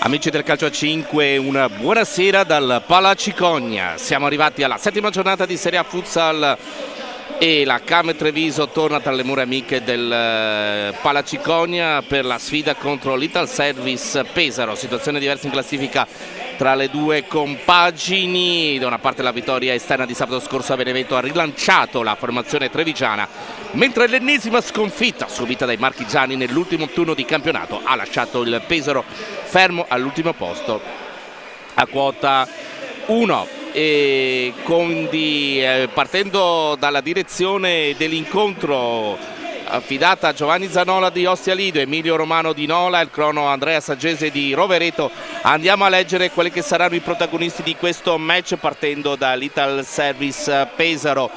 Amici del Calcio a 5, una buonasera dal Palacicogna. Siamo arrivati alla settima giornata di Serie A Futsal e la Came Treviso torna tra le mura amiche del Palacicogna per la sfida contro l'Ital Service Pesaro. Situazione diversa in classifica tra le due compagini. Da una parte la vittoria esterna di sabato scorso a Benevento ha rilanciato la formazione trevigiana, mentre l'ennesima sconfitta subita dai marchigiani nell'ultimo turno di campionato ha lasciato il Pesaro fermo all'ultimo posto a quota 1. E quindi partendo dalla direzione dell'incontro affidata a Giovanni Zanola di Ostia Lido, Emilio Romano di Nola, il crono Andrea Saggese di Rovereto, andiamo a leggere quelli che saranno i protagonisti di questo match, partendo dall'Ital Service Pesaro,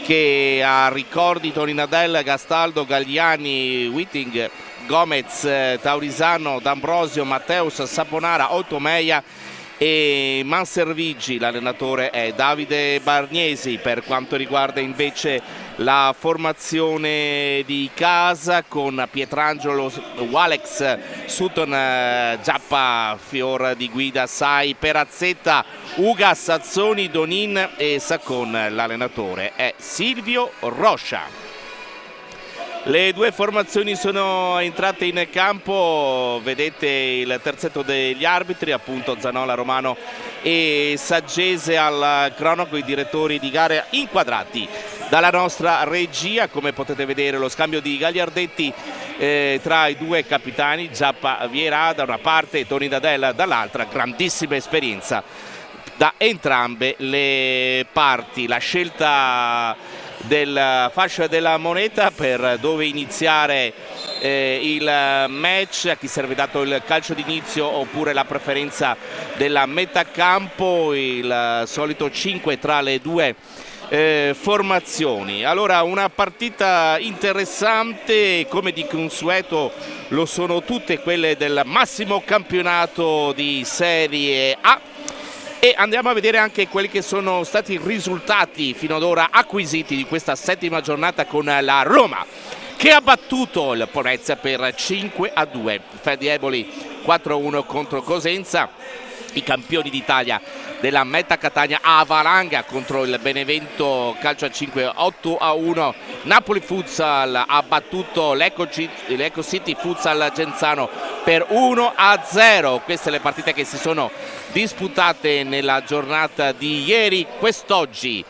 che ha ricordi Toni Nadella, Gastaldo, Gagliani, Witting, Gomez, Taurisano, D'Ambrosio, Matteus, Saponara, Ottomeia e Manservigi. L'allenatore è Davide Bargnesi. Per quanto riguarda invece la formazione di casa, con Pietrangelo, Walex, Sutton, Giappa, Fior di guida, Sai, Perazzetta, Uga, Sazzoni, Donin e Saccon. L'allenatore è Silvio Roscia. Le due formazioni sono entrate in campo, vedete il terzetto degli arbitri, appunto Zanola, Romano e Saggese al cronaco, i direttori di gare inquadrati dalla nostra regia. Come potete vedere, lo scambio di gagliardetti tra i due capitani, Giappa Vierà da una parte e Toni Nadella dall'altra, grandissima esperienza da entrambe le parti. La scelta del fascia della moneta per dove iniziare il match, a chi sarebbe dato il calcio d'inizio oppure la preferenza della metà campo, il solito 5 tra le due formazioni. Allora, una partita interessante, come di consueto lo sono tutte quelle del massimo campionato di Serie A. E andiamo a vedere anche quelli che sono stati i risultati fino ad ora acquisiti di questa settima giornata, con la Roma che ha battuto il Ponezia per 5-2, Fedi Eboli 4-1 contro Cosenza, i campioni d'Italia della Meta Catania Avalanga contro il Benevento Calcio a 5 8-1, Napoli Futsal ha battuto l'Eco City Futsal Genzano per 1-0. Queste le partite che si sono disputate nella giornata di ieri. Quest'oggi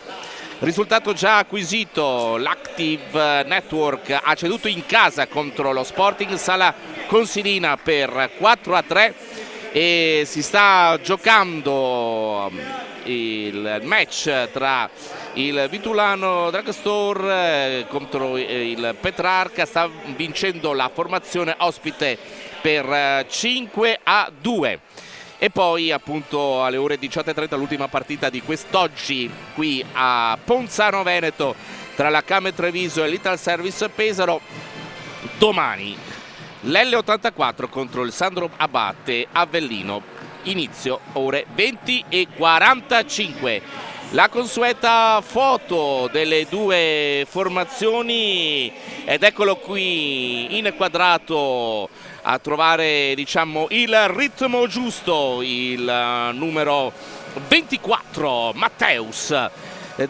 risultato già acquisito: l'Active Network ha ceduto in casa contro lo Sporting Sala Consilina per 4-3 e si sta giocando il match tra il Vitulano Dragstore contro il Petrarca. Sta vincendo la formazione ospite per 5-2. E poi appunto alle ore 18:30 l'ultima partita di quest'oggi qui a Ponzano Veneto tra la Came Treviso e l'Ital Service Pesaro. Domani l'L84 contro il Sandro Abate Avellino, inizio ore 20:45. La consueta foto delle due formazioni, ed eccolo qui inquadrato a trovare, diciamo, il ritmo giusto, il numero 24 Matteus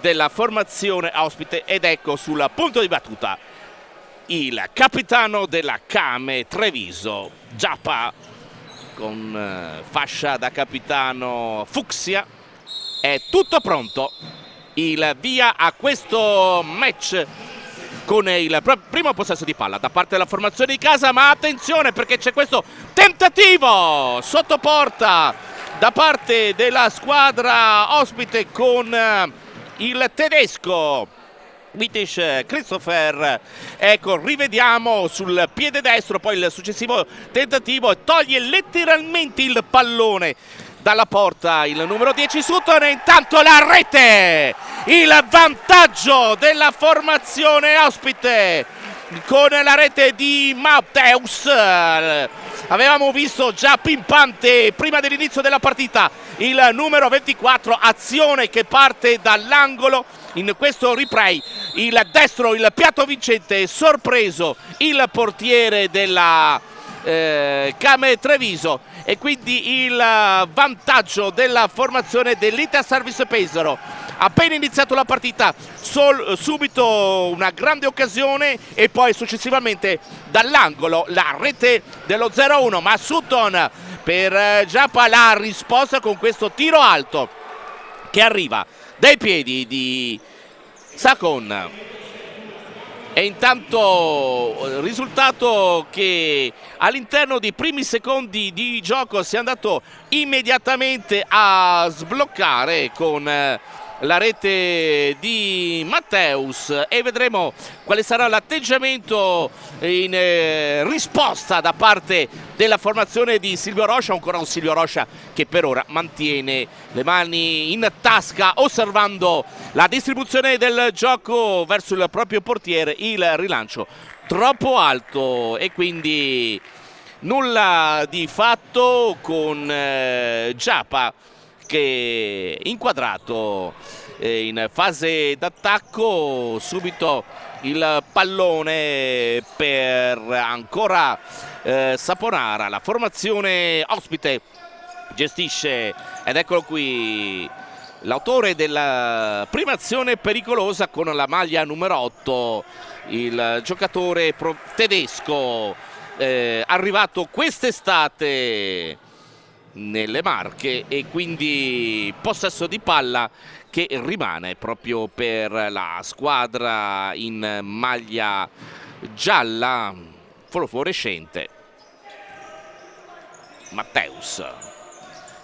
della formazione ospite, ed ecco sul punto di battuta il capitano della Came Treviso, Giappa, con fascia da capitano fucsia. È tutto pronto, il via a questo match con il primo possesso di palla da parte della formazione di casa, ma attenzione perché c'è questo tentativo sotto porta da parte della squadra ospite con il tedesco Wittisch Christopher. Ecco, rivediamo sul piede destro poi il successivo tentativo e toglie letteralmente il pallone dalla porta il numero 10 Sutton, e intanto la rete, il vantaggio della formazione ospite con la rete di Matteus. Avevamo visto già pimpante prima dell'inizio della partita il numero 24, azione che parte dall'angolo. In questo replay il destro, il piatto vincente, sorpreso il portiere della Came Treviso, e quindi il vantaggio della formazione dell'Ital Service Pesaro. Appena iniziato la partita, subito una grande occasione e poi successivamente dall'angolo la rete dello 0-1, ma Sutton per Giappa la risposta con questo tiro alto che arriva dai piedi di Sacon. E intanto risultato che all'interno dei primi secondi di gioco si è andato immediatamente a sbloccare con la rete di Matteus, e vedremo quale sarà l'atteggiamento in risposta da parte della formazione di Silvio Roscia. Ancora un Silvio Roscia che per ora mantiene le mani in tasca, osservando la distribuzione del gioco verso il proprio portiere. Il rilancio troppo alto e quindi nulla di fatto con Giappa che inquadrato in fase d'attacco. Subito il pallone per ancora Saponara. La formazione ospite gestisce, ed eccolo qui l'autore della prima azione pericolosa con la maglia numero 8, il giocatore tedesco arrivato quest'estate nelle Marche, e quindi possesso di palla che rimane proprio per la squadra in maglia gialla fluorescente. Matteus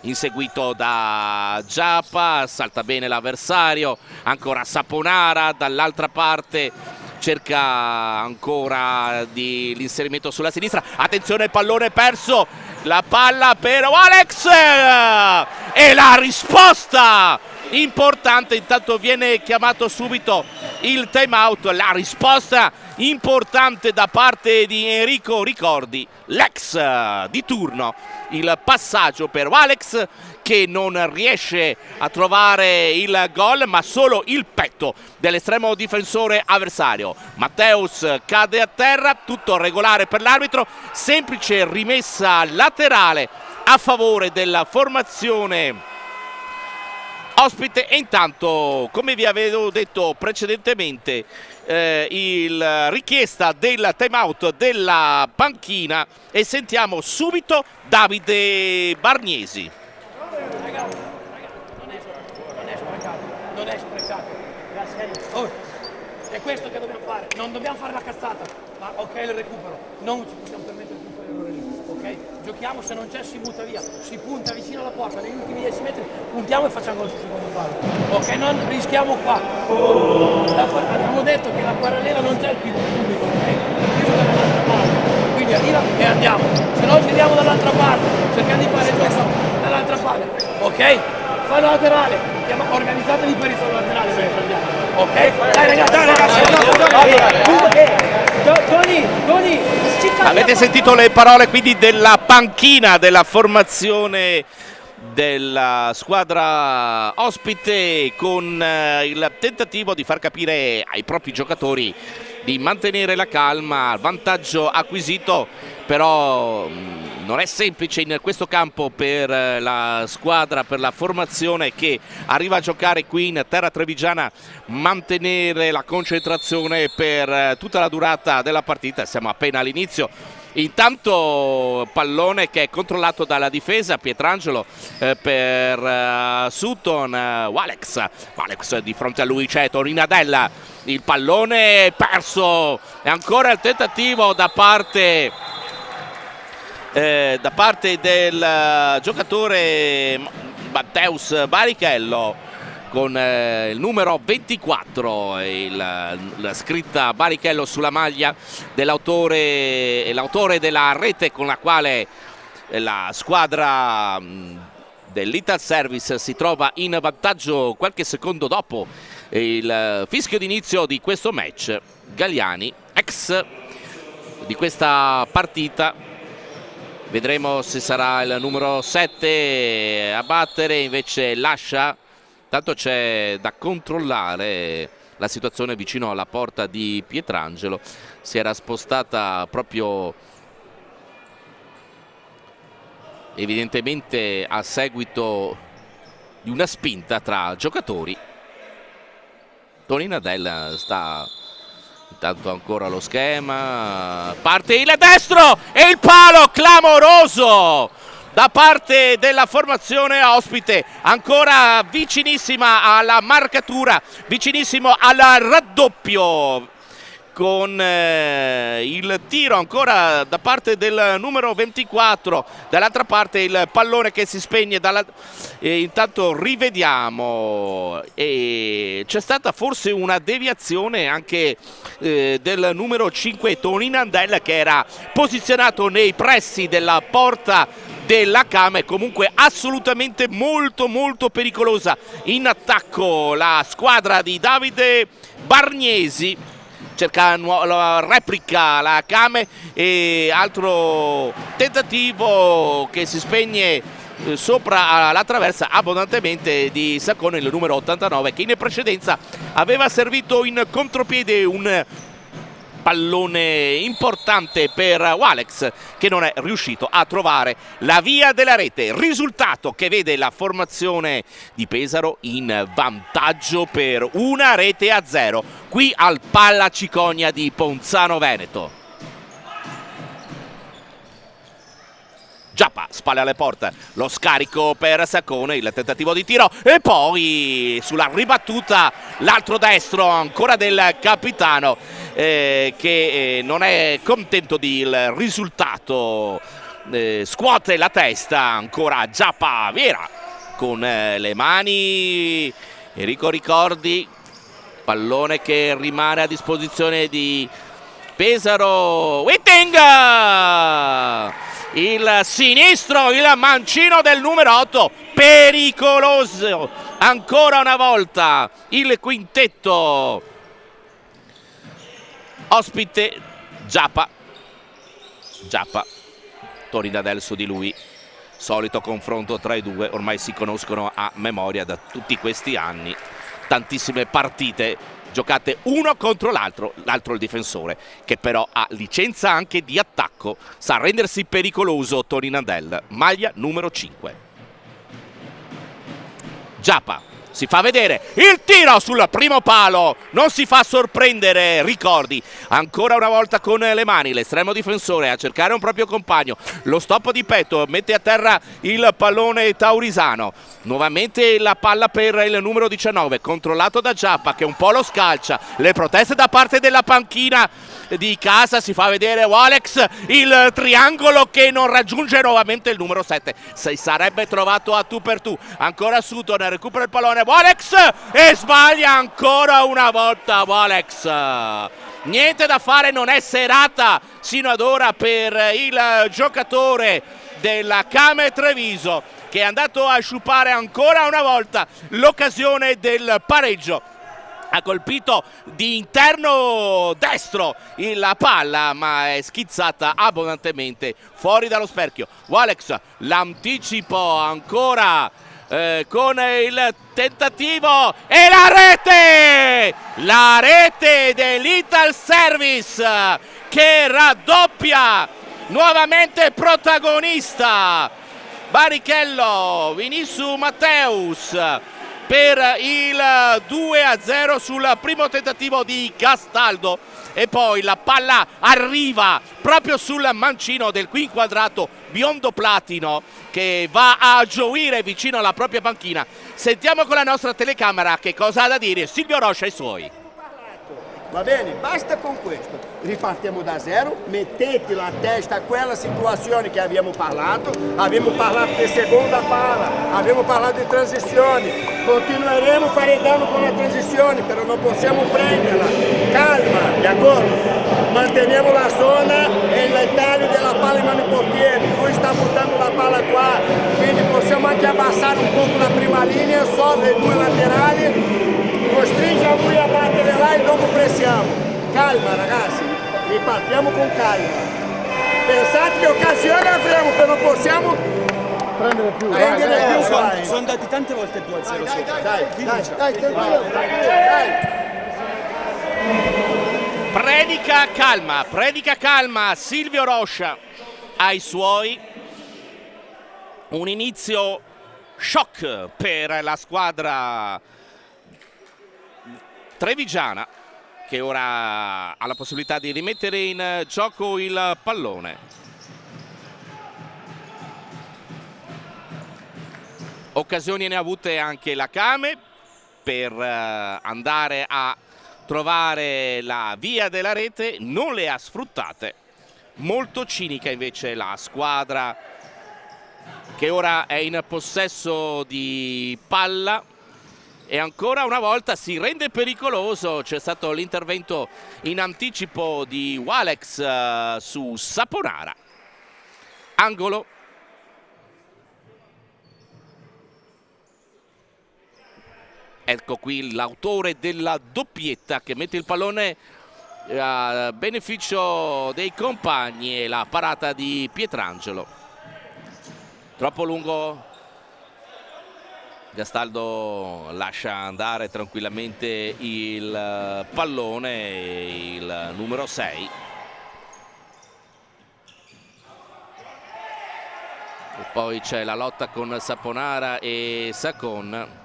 inseguito da Giappa, salta bene l'avversario, ancora Saponara dall'altra parte, cerca ancora l'inserimento sulla sinistra, attenzione, il pallone perso, la palla per Alex e la risposta importante. Intanto viene chiamato subito il time out, la risposta importante da parte di Enrico Ricordi, l'ex di turno. Il passaggio per Alex che non riesce a trovare il gol, ma solo il petto dell'estremo difensore avversario. Matteus cade a terra, tutto regolare per l'arbitro, semplice rimessa laterale a favore della formazione ospite. E intanto, come vi avevo detto precedentemente, il richiesta del time out della panchina, e sentiamo subito Davide Bargnesi. Non è sprecato, è questo che dobbiamo fare, non dobbiamo fare la cazzata, ma ok il recupero, non ci possiamo permettere di fare l'errore lì, ok? Giochiamo, se non c'è si butta via, si punta vicino alla porta, negli ultimi 10 metri puntiamo e facciamo il secondo fallo, ok? Non rischiamo qua, abbiamo detto che la parallela non c'è più subito, ok? Quindi arriva e andiamo, se no giriamo dall'altra parte, cerchiamo di fare questo dall'altra parte, ok? Fallo laterale, organizzatevi per il fallo laterale se andiamo, ok? Dai ragazzi, Tony, avete sentito le parole quindi della panchina della formazione della squadra ospite, con il tentativo di far capire ai propri giocatori di mantenere la calma. Vantaggio acquisito, però non è semplice in questo campo per la squadra, per la formazione che arriva a giocare qui in terra trevigiana, mantenere la concentrazione per tutta la durata della partita. Siamo appena all'inizio. Intanto pallone che è controllato dalla difesa, Pietrangelo per Sutton, Alex di fronte a lui c'è Torinadella, il pallone perso e ancora il tentativo da parte del giocatore Matteus Barichello con il numero 24, la scritta Barichello sulla maglia l'autore della rete con la quale la squadra dell'Ital Service si trova in vantaggio qualche secondo dopo il fischio d'inizio di questo match. Galliani, ex di questa partita, vedremo se sarà il numero 7 a battere, invece lascia. Tanto c'è da controllare la situazione vicino alla porta di Pietrangelo, si era spostata proprio evidentemente a seguito di una spinta tra giocatori. Tony Nadella sta intanto ancora lo schema, parte il destro e il palo clamoroso da parte della formazione ospite, ancora vicinissima alla marcatura, vicinissimo al raddoppio, con il tiro ancora da parte del numero 24, dall'altra parte il pallone che si spegne, intanto rivediamo, e c'è stata forse una deviazione anche del numero 5 Tony Nadella, che era posizionato nei pressi della porta della Came. Comunque assolutamente molto pericolosa in attacco la squadra di Davide Bargnesi. Cerca la replica la Came, e altro tentativo che si spegne sopra la traversa abbondantemente di Saccone, il numero 89, che in precedenza aveva servito in contropiede un pallone importante per Walex, che non è riuscito a trovare la via della rete. Risultato che vede la formazione di Pesaro in vantaggio per 1-0 qui al Palla Cicogna di Ponzano Veneto. Giappa, spalle alle porte, lo scarico per Saccone, il tentativo di tiro e poi sulla ribattuta l'altro destro ancora del capitano, che non è contento del risultato, scuote la testa ancora Giappa Viera con le mani. Enrico Ricordi, pallone che rimane a disposizione di Pesaro. Whitting, il sinistro, il mancino del numero 8, pericoloso ancora una volta il quintetto ospite. Giappa, Tony Nadella su di lui, solito confronto tra i due, ormai si conoscono a memoria da tutti questi anni, tantissime partite giocate uno contro l'altro il difensore, che però ha licenza anche di attacco, sa rendersi pericoloso Tony Nadella, maglia numero 5. Giappa si fa vedere, il tiro sul primo palo, non si fa sorprendere Ricordi, ancora una volta con le mani l'estremo difensore a cercare un proprio compagno, lo stop di petto, mette a terra il pallone taurisano, nuovamente la palla per il numero 19, controllato da Giappa che un po' lo scalcia, le proteste da parte della panchina di casa, si fa vedere Walex, il triangolo che non raggiunge nuovamente il numero 7, si sarebbe trovato a tu per tu, ancora Sutton recupera il pallone, Walex, e sbaglia ancora una volta Walex. Niente da fare, non è serata sino ad ora per il giocatore della Came Treviso, che è andato a sciupare ancora una volta l'occasione del pareggio. Ha colpito di interno destro la palla, ma è schizzata abbondantemente fuori dallo specchio. Walex, l'anticipo ancora con il tentativo e la rete dell'Ital Service che raddoppia, nuovamente protagonista Barrichello, Vinicius Matteus per il 2-0 sul primo tentativo di Castaldo, e poi la palla arriva proprio sul mancino del qui inquadrato biondo platino, che va a gioire vicino alla propria panchina. Sentiamo con la nostra telecamera che cosa ha da dire Silvio Roscia ai suoi. Va bene? Basta con questo. Ripartiamo da zero, mettete la testa a quella situazione che abbiamo parlato di seconda palla, abbiamo parlato di transizioni, continueremo a fare danno con la transizione, però non possiamo prenderla. Calma, d'accordo? Manteniamo la zona e il taglio della palla in mano ai portieri, lui sta buttando la palla qua, quindi possiamo anche abbassare un po' la prima linea, solo le due laterali, costringe a lui a battere là e dopo pressiamo. Calma ragazzi, ripartiamo con calma. Pensate che occasione avremo, che non possiamo prendere più. Sono andati tante volte 2-0. Dai. Predica calma Silvio Roscia ai suoi. Un inizio shock per la squadra trevigiana, che ora ha la possibilità di rimettere in gioco il pallone. Occasioni ne ha avute anche la Kame per andare a trovare la via della rete, non le ha sfruttate. Molto cinica invece la squadra, che ora è in possesso di palla e ancora una volta si rende pericoloso. C'è stato l'intervento in anticipo di Walex su Saponara. Angolo. Ecco qui l'autore della doppietta che mette il pallone a beneficio dei compagni, e la parata di Pietrangelo. Troppo lungo, Gastaldo lascia andare tranquillamente il pallone, il numero 6. E poi c'è la lotta con Saponara e Sacon.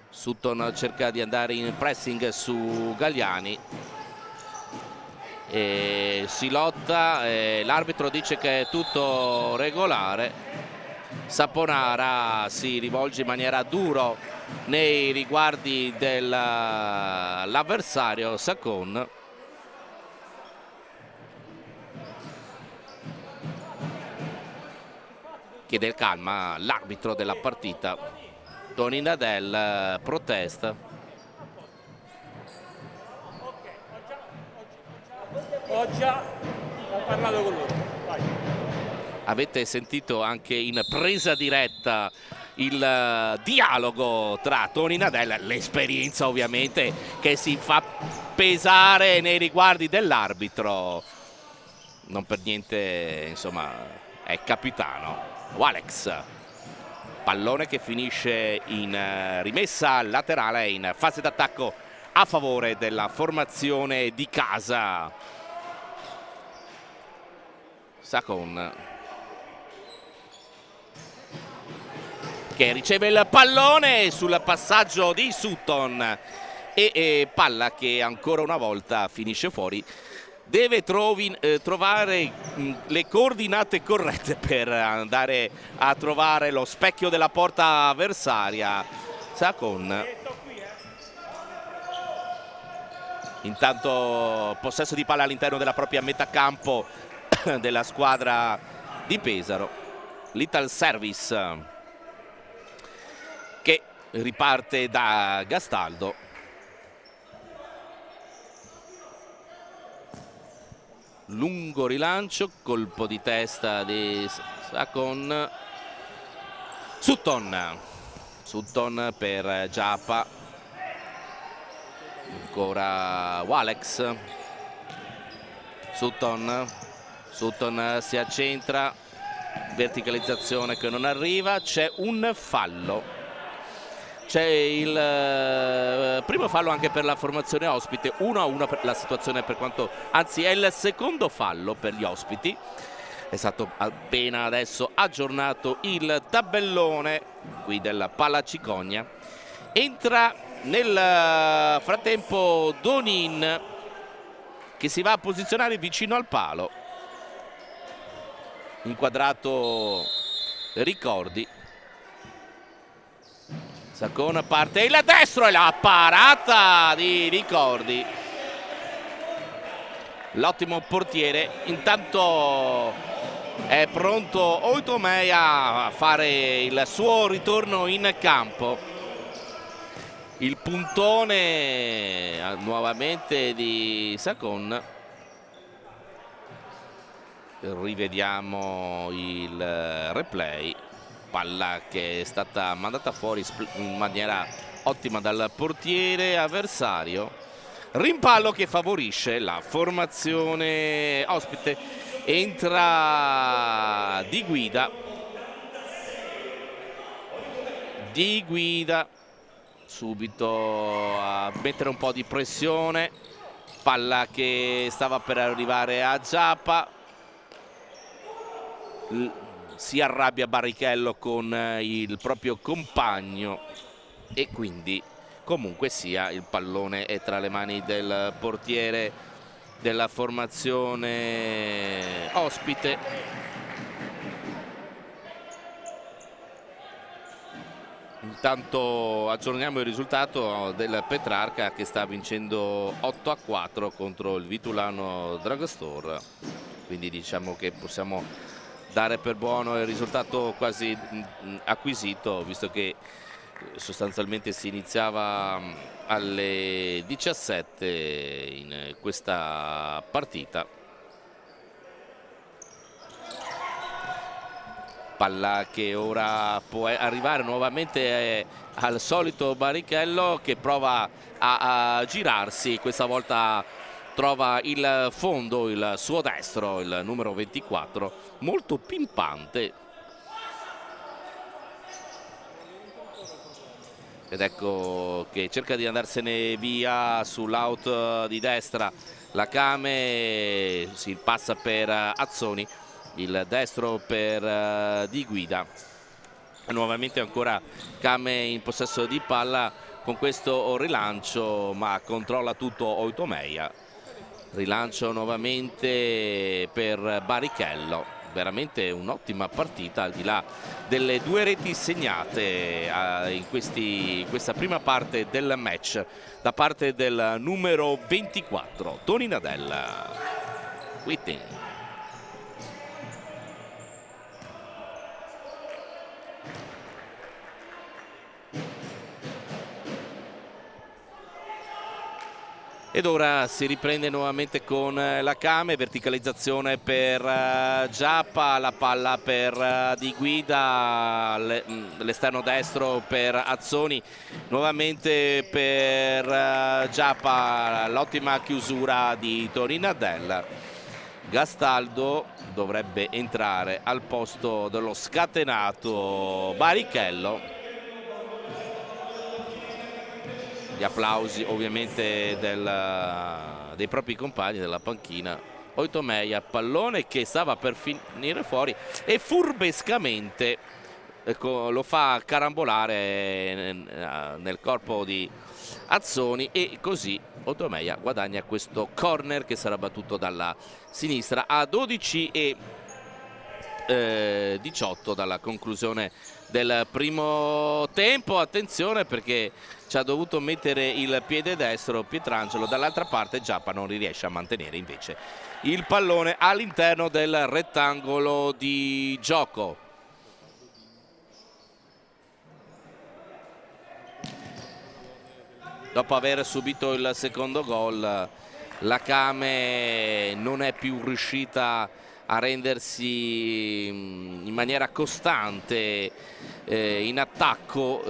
Sutton cerca di andare in pressing su Galliani e si lotta, l'arbitro dice che è tutto regolare. Saponara si rivolge in maniera dura nei riguardi dell'avversario Sacon. Chiede calma l'arbitro della partita. Tony Nadel protesta. Ho già parlato con loro. Vai. Avete sentito anche in presa diretta il dialogo tra Tony Nadel, l'esperienza ovviamente che si fa pesare nei riguardi dell'arbitro. Non per niente, insomma, è capitano. Walex. Pallone che finisce in rimessa laterale in fase d'attacco a favore della formazione di casa. Sacon che riceve il pallone sul passaggio di Sutton e palla che ancora una volta finisce fuori. Deve trovare le coordinate corrette per andare a trovare lo specchio della porta avversaria. Sacon. Intanto possesso di palla all'interno della propria metà campo della squadra di Pesaro. Little Service che riparte da Gastaldo. Lungo rilancio, colpo di testa di Sacon. Sutton per Giappa. Ancora Walex. Sutton si accentra, verticalizzazione che non arriva, c'è un fallo. C'è il primo fallo anche per la formazione ospite, 1-1 per la situazione, per quanto, anzi è il secondo fallo per gli ospiti. È stato appena adesso aggiornato il tabellone qui della Palacicogna. Entra nel frattempo Donin, che si va a posizionare vicino al palo. Inquadrato Ricordi. Sacon parte il destro e la parata di Ricordi. L'ottimo portiere. Intanto è pronto Oitomei a fare il suo ritorno in campo. Il puntone nuovamente di Sacon. Rivediamo il replay. Palla che è stata mandata fuori in maniera ottima dal portiere avversario. Rimpallo che favorisce la formazione ospite. Entra Di Guida subito a mettere un po' di pressione. Palla che stava per arrivare a Giappa. si arrabbia Barrichello con il proprio compagno e quindi comunque sia il pallone è tra le mani del portiere della formazione ospite. Intanto aggiorniamo il risultato del Petrarca che sta vincendo 8-4 contro il Vitulano Dragostor, quindi diciamo che possiamo dare per buono il risultato quasi acquisito, visto che sostanzialmente si iniziava alle 17 in questa partita. Palla che ora può arrivare nuovamente al solito Barrichello che prova a girarsi, questa volta trova il fondo, il suo destro, il numero 24, molto pimpante. Ed ecco che cerca di andarsene via sull'out di destra la Kame, si passa per Azzoni, il destro per Di Guida. Nuovamente ancora Kame in possesso di palla con questo rilancio, ma controlla tutto Oitomeia. Rilancio nuovamente per Barrichello. Veramente un'ottima partita, al di là delle due reti segnate in questa prima parte del match da parte del numero 24 Tony Nadella. Whitney. Ed ora si riprende nuovamente con la Kame, verticalizzazione per Giappa, la palla per Di Guida, l'esterno destro per Azzoni, nuovamente per Giappa, l'ottima chiusura di Tony Nadella. Gastaldo dovrebbe entrare al posto dello scatenato Barrichello. Gli applausi ovviamente dei propri compagni della panchina. Oitomeia, pallone che stava per finire fuori e furbescamente lo fa carambolare nel corpo di Azzoni e così Oitomeia guadagna questo corner che sarà battuto dalla sinistra a 12:18 dalla conclusione del primo tempo. Attenzione perché ci ha dovuto mettere il piede destro Pietrangelo, dall'altra parte Giappa non riesce a mantenere invece il pallone all'interno del rettangolo di gioco. Dopo aver subito il secondo gol, la Kame non è più riuscita a rendersi in maniera costante in attacco,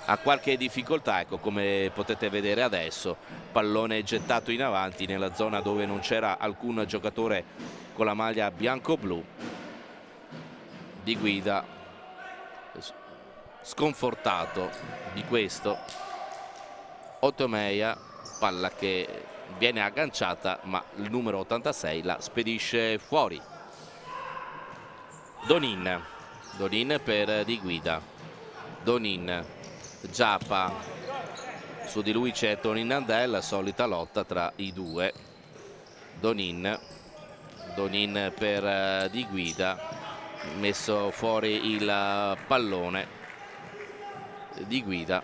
ha qualche difficoltà, ecco, come potete vedere adesso, pallone gettato in avanti nella zona dove non c'era alcun giocatore con la maglia bianco-blu. Di Guida sconfortato di questo. Oitomeia, palla che viene agganciata ma il numero 86 la spedisce fuori. Donin per Di Guida, Donin, Giappa, su di lui c'è Tony Nadella, solita lotta tra i due. Donin per Di Guida, messo fuori il pallone. Di Guida,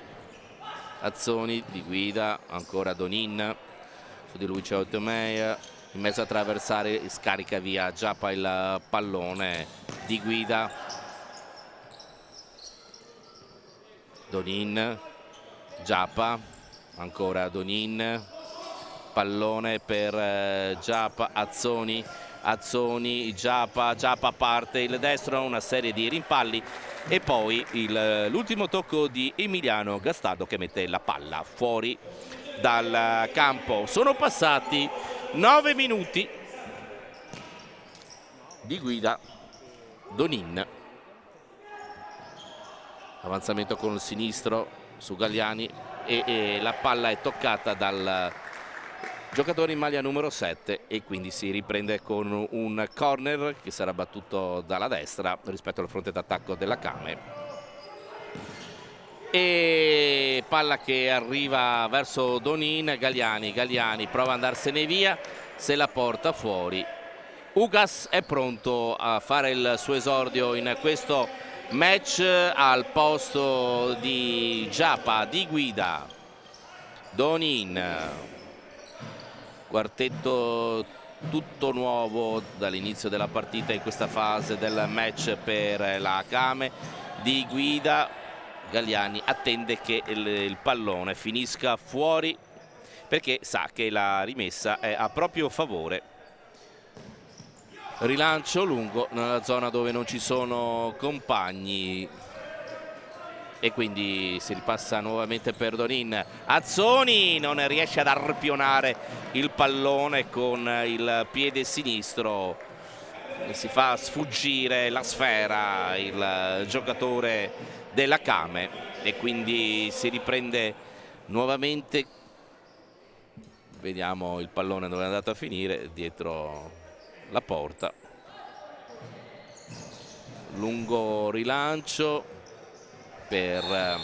Azzoni, Di Guida, ancora Donin, su di lui c'è Oitomeia, in mezzo a traversare scarica via Giappa il pallone. Di Guida, Donin, Giappa, ancora Donin, pallone per Giappa, Azzoni, Giappa parte il destro, una serie di rimpalli e poi l'ultimo tocco di Emiliano Gastaldo che mette la palla fuori dal campo. Sono passati 9 minuti. Di Guida, Donin, avanzamento con il sinistro su Galliani e la palla è toccata dal giocatore in maglia numero 7, e quindi si riprende con un corner che sarà battuto dalla destra rispetto al fronte d'attacco della Kame. E palla che arriva verso Donin. Galliani prova ad andarsene via, se la porta fuori. Ugas è pronto a fare il suo esordio in questo match al posto di Giappa, di guida. Donin, quartetto tutto nuovo dall'inizio della partita in questa fase del match per la Kame. Di guida, Galliani attende che il pallone finisca fuori perché sa che la rimessa è a proprio favore. Rilancio lungo nella zona dove non ci sono compagni e quindi si ripassa nuovamente per Donin. Azzoni non riesce ad arpionare il pallone con il piede sinistro, si fa sfuggire la sfera il giocatore della Kame e quindi si riprende nuovamente. Vediamo il pallone dove è andato a finire, dietro la porta. Lungo rilancio per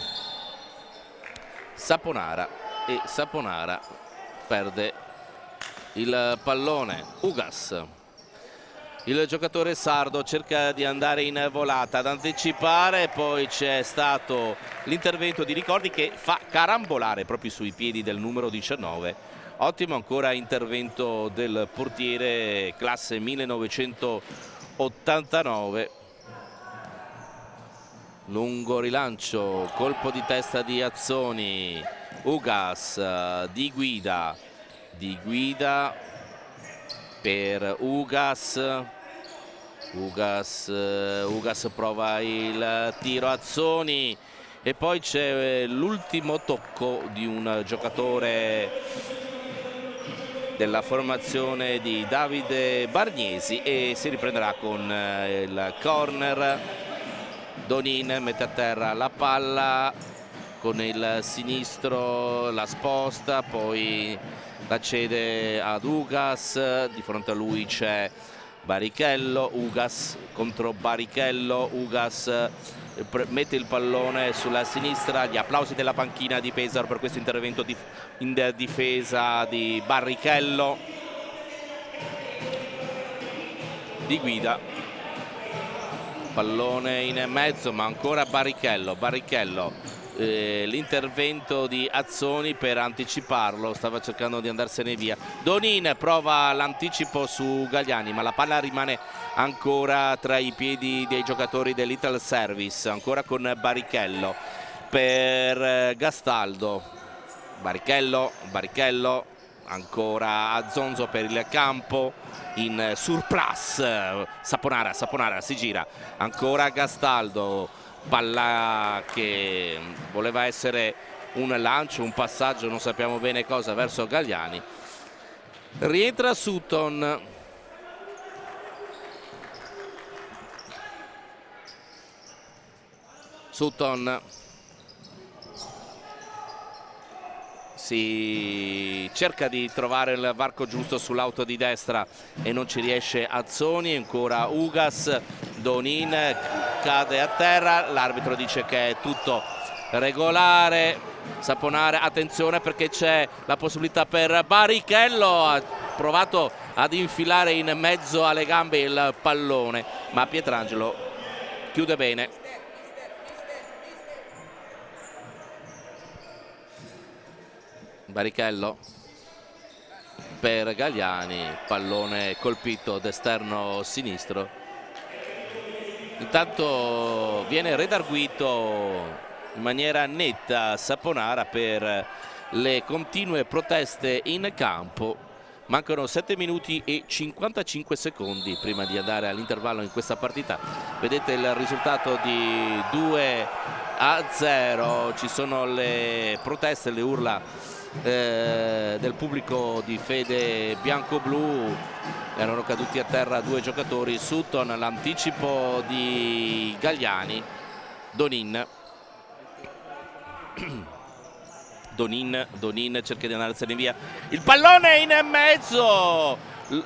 Saponara e Saponara perde il pallone. Ugas, il giocatore sardo, cerca di andare in volata, ad anticipare, poi c'è stato l'intervento di Ricordi che fa carambolare proprio sui piedi del numero 19. Ottimo ancora intervento del portiere, classe 1989. Lungo rilancio, colpo di testa di Azzoni. Ugas, di guida per Ugas prova il tiro. Azzoni, e poi c'è l'ultimo tocco di un giocatore della formazione di Davide Bargnesi e si riprenderà con il corner. Donin mette a terra la palla con il sinistro, la sposta, poi la cede ad Ugas. Di fronte a lui c'è Barrichello. Ugas contro Barrichello. Ugas mette il pallone sulla sinistra. Gli applausi della panchina di Pesaro per questo intervento in difesa di Barrichello. Di guida, pallone in mezzo, ma ancora Barrichello. L'intervento di Azzoni per anticiparlo, stava cercando di andarsene via. Donin prova l'anticipo su Galliani, ma la palla rimane ancora tra i piedi dei giocatori del Little Service, ancora con Barrichello per Gastaldo. Barrichello ancora a Zonzo per il campo in surplus. Saponara si gira, ancora Gastaldo, palla che voleva essere un lancio, un passaggio, non sappiamo bene cosa, verso Galliani. Rientra Sutton. Si cerca di trovare il varco giusto sull'auto di destra e non ci riesce Azzoni. Ancora Ugas. Donin cade a terra, l'arbitro dice che è tutto regolare. Saponara, attenzione perché c'è la possibilità per Barrichello, ha provato ad infilare in mezzo alle gambe il pallone, ma Pietrangelo chiude bene. Barrichello per Galliani, pallone colpito d'esterno sinistro. Intanto viene redarguito in maniera netta Saponara per le continue proteste in campo. Mancano 7 minuti e 55 secondi prima di andare all'intervallo in questa partita. Vedete il risultato di 2-0. Ci sono le proteste, le urla del pubblico di fede bianco-blu. Erano caduti a terra due giocatori. Sutton, l'anticipo di Galliani. Donin Donin cerca di andarsene via, il pallone in mezzo,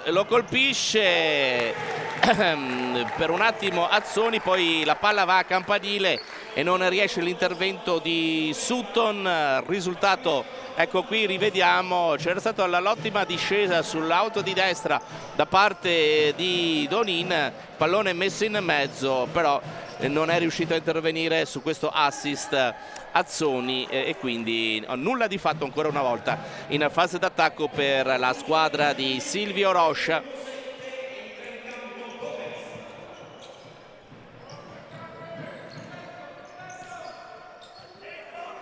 lo colpisce per un attimo Azzoni, poi la palla va a campanile e non riesce l'intervento di Sutton. Risultato, ecco qui rivediamo, c'era stata l'ottima discesa sull'auto di destra da parte di Donin, pallone messo in mezzo, però non è riuscito a intervenire su questo assist Azzoni e quindi nulla di fatto ancora una volta in fase d'attacco per la squadra di Silvio Rocha.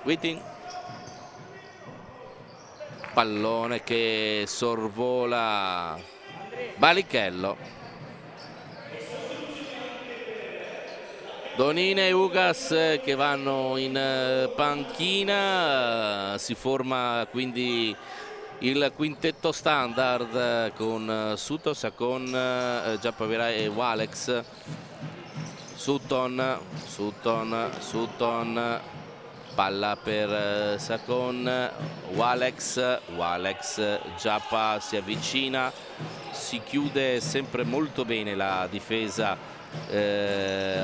Whiting, pallone che sorvola Balichello, Donin e Ugas che vanno in panchina, si forma quindi il quintetto standard con Sutton, Sacon, Giappavera e Walex. Sutton, palla per Sacon, Walex, Giappa si avvicina, si chiude sempre molto bene la difesa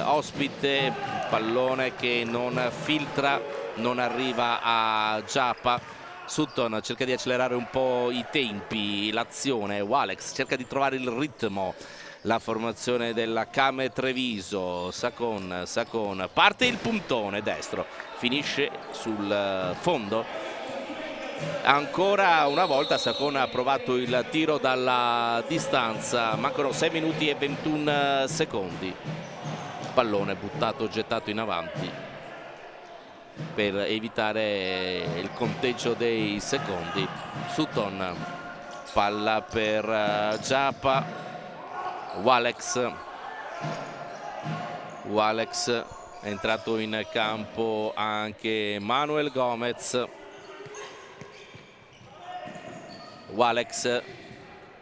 ospite, pallone che non filtra, non arriva a Giappa. Sutton cerca di accelerare un po' i tempi, l'azione, Walex cerca di trovare il ritmo, la formazione della Came Treviso, Sacon, parte il puntone destro, finisce sul fondo. Ancora una volta Sacon ha provato il tiro dalla distanza, mancano 6 minuti e 21 secondi, pallone buttato, gettato in avanti per evitare il conteggio dei secondi. Sutton, palla per Giappa, Walex è entrato in campo anche Manuel Gomez. Walex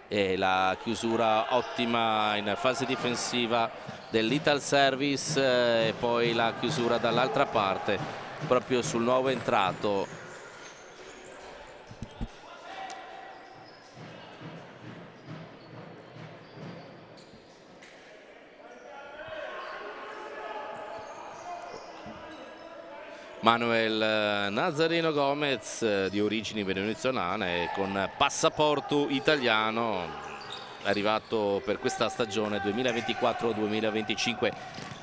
e la chiusura ottima in fase difensiva dell'Ital Service e poi la chiusura dall'altra parte proprio sul nuovo entrato. Manuel Nazarino Gomez, di origini venezuelane con passaporto italiano, arrivato per questa stagione 2024-2025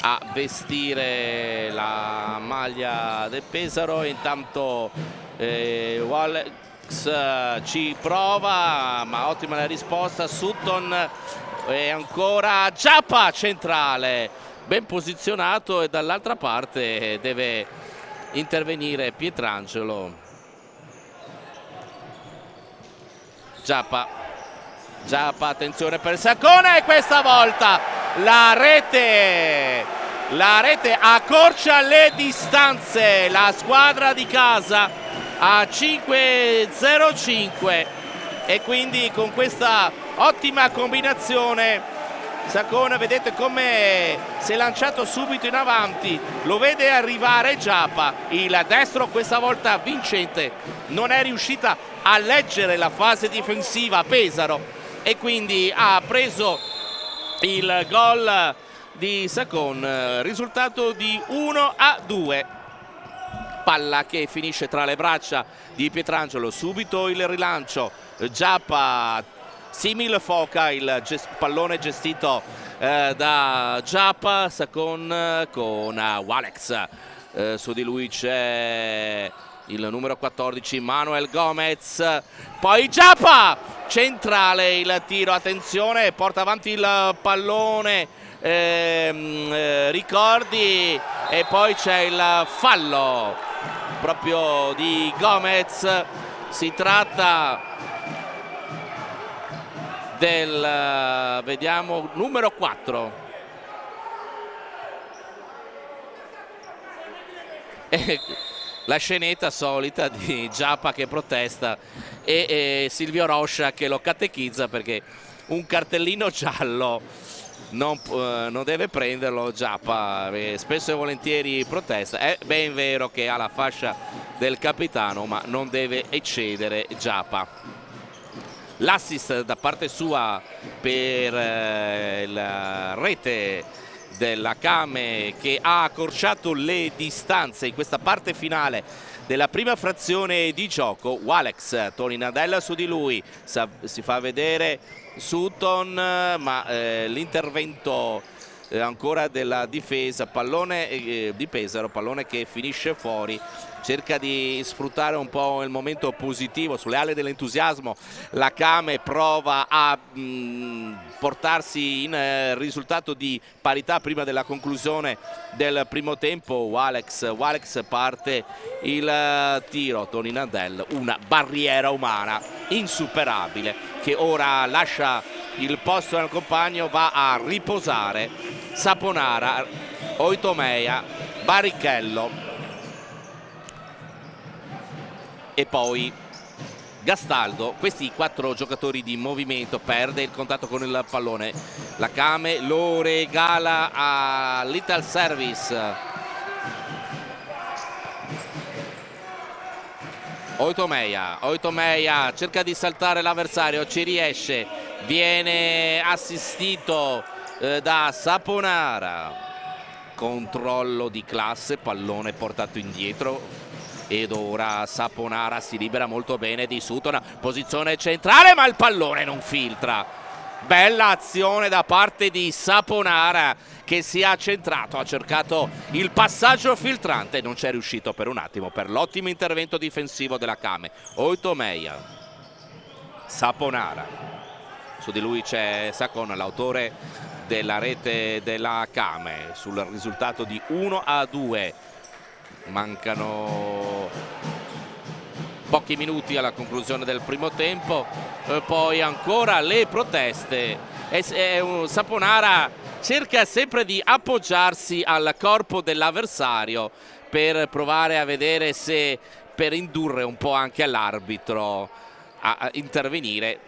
a vestire la maglia del Pesaro. Intanto Walex ci prova, ma ottima la risposta. Sutton e ancora Giappa centrale, ben posizionato, e dall'altra parte deve intervenire Pietrangelo. Giappa, attenzione per Sacone, e questa volta la rete accorcia le distanze, la squadra di casa a 5-0-5 e quindi con questa ottima combinazione Sacon, vedete come si è lanciato subito in avanti, lo vede arrivare Giappa, il destro questa volta vincente, non è riuscita a leggere la fase difensiva Pesaro e quindi ha preso il gol di Sacon, risultato di 1-2. Palla che finisce tra le braccia di Pietrangelo, subito il rilancio, Giappa simile foca, il pallone gestito da Giappa. Sacon con Walex, su di lui c'è il numero 14 Manuel Gomez, poi Giappa centrale, il tiro, attenzione, porta avanti il pallone, Ricordi, e poi c'è il fallo proprio di Gomez. Si tratta del, vediamo, numero 4. La scenetta solita di Giappa che protesta e Silvio Rocha che lo catechizza perché un cartellino giallo non deve prenderlo Giappa, spesso e volentieri protesta. È ben vero che ha la fascia del capitano, ma non deve eccedere Giappa. L'assist da parte sua per la rete della Kame, che ha accorciato le distanze in questa parte finale della prima frazione di gioco. Walex, Tony Nadella su di lui, si fa vedere Sutton, ma l'intervento ancora della difesa, pallone di Pesaro, pallone che finisce fuori. Cerca di sfruttare un po' il momento positivo sulle ali dell'entusiasmo. La Kame prova a portarsi in risultato di parità prima della conclusione del primo tempo. Walex parte il tiro. Tony Nadell, una barriera umana insuperabile, che ora lascia il posto al compagno, va a riposare. Saponara, Oitomeia, Barrichello e poi Gastaldo. Questi 4 giocatori di movimento. Perde il contatto con il pallone, la Kame lo regala a Little Service. Oitomeia cerca di saltare l'avversario, ci riesce, viene assistito da Saponara. Controllo di classe, pallone portato indietro ed ora Saponara si libera molto bene di Sutton, posizione centrale, ma il pallone non filtra. Bella azione da parte di Saponara, che si è centrato, ha cercato il passaggio filtrante, non c'è riuscito per un attimo, per l'ottimo intervento difensivo della Kame. Oitomeia, Saponara, su di lui c'è Sacon, l'autore della rete della Kame, sul risultato di 1-2. Mancano pochi minuti alla conclusione del primo tempo, poi ancora le proteste. Saponara cerca sempre di appoggiarsi al corpo dell'avversario per provare a vedere se, per indurre un po' anche l'arbitro a intervenire.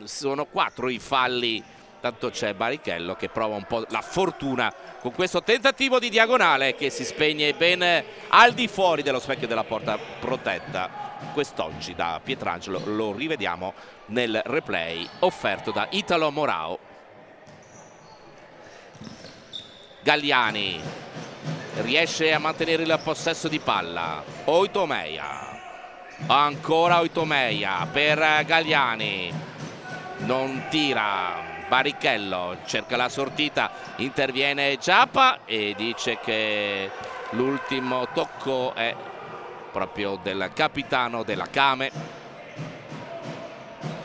Sono 4 i falli, tanto c'è Barrichello che prova un po' la fortuna con questo tentativo di diagonale che si spegne ben al di fuori dello specchio della porta protetta quest'oggi da Pietrangelo. Lo rivediamo nel replay offerto da Italo Morao. Galliani riesce a mantenere il possesso di palla. Oitomeia, ancora Oitomeia per Galliani, non tira. Barrichello cerca la sortita, interviene Giappa e dice che l'ultimo tocco è proprio del capitano della Kame.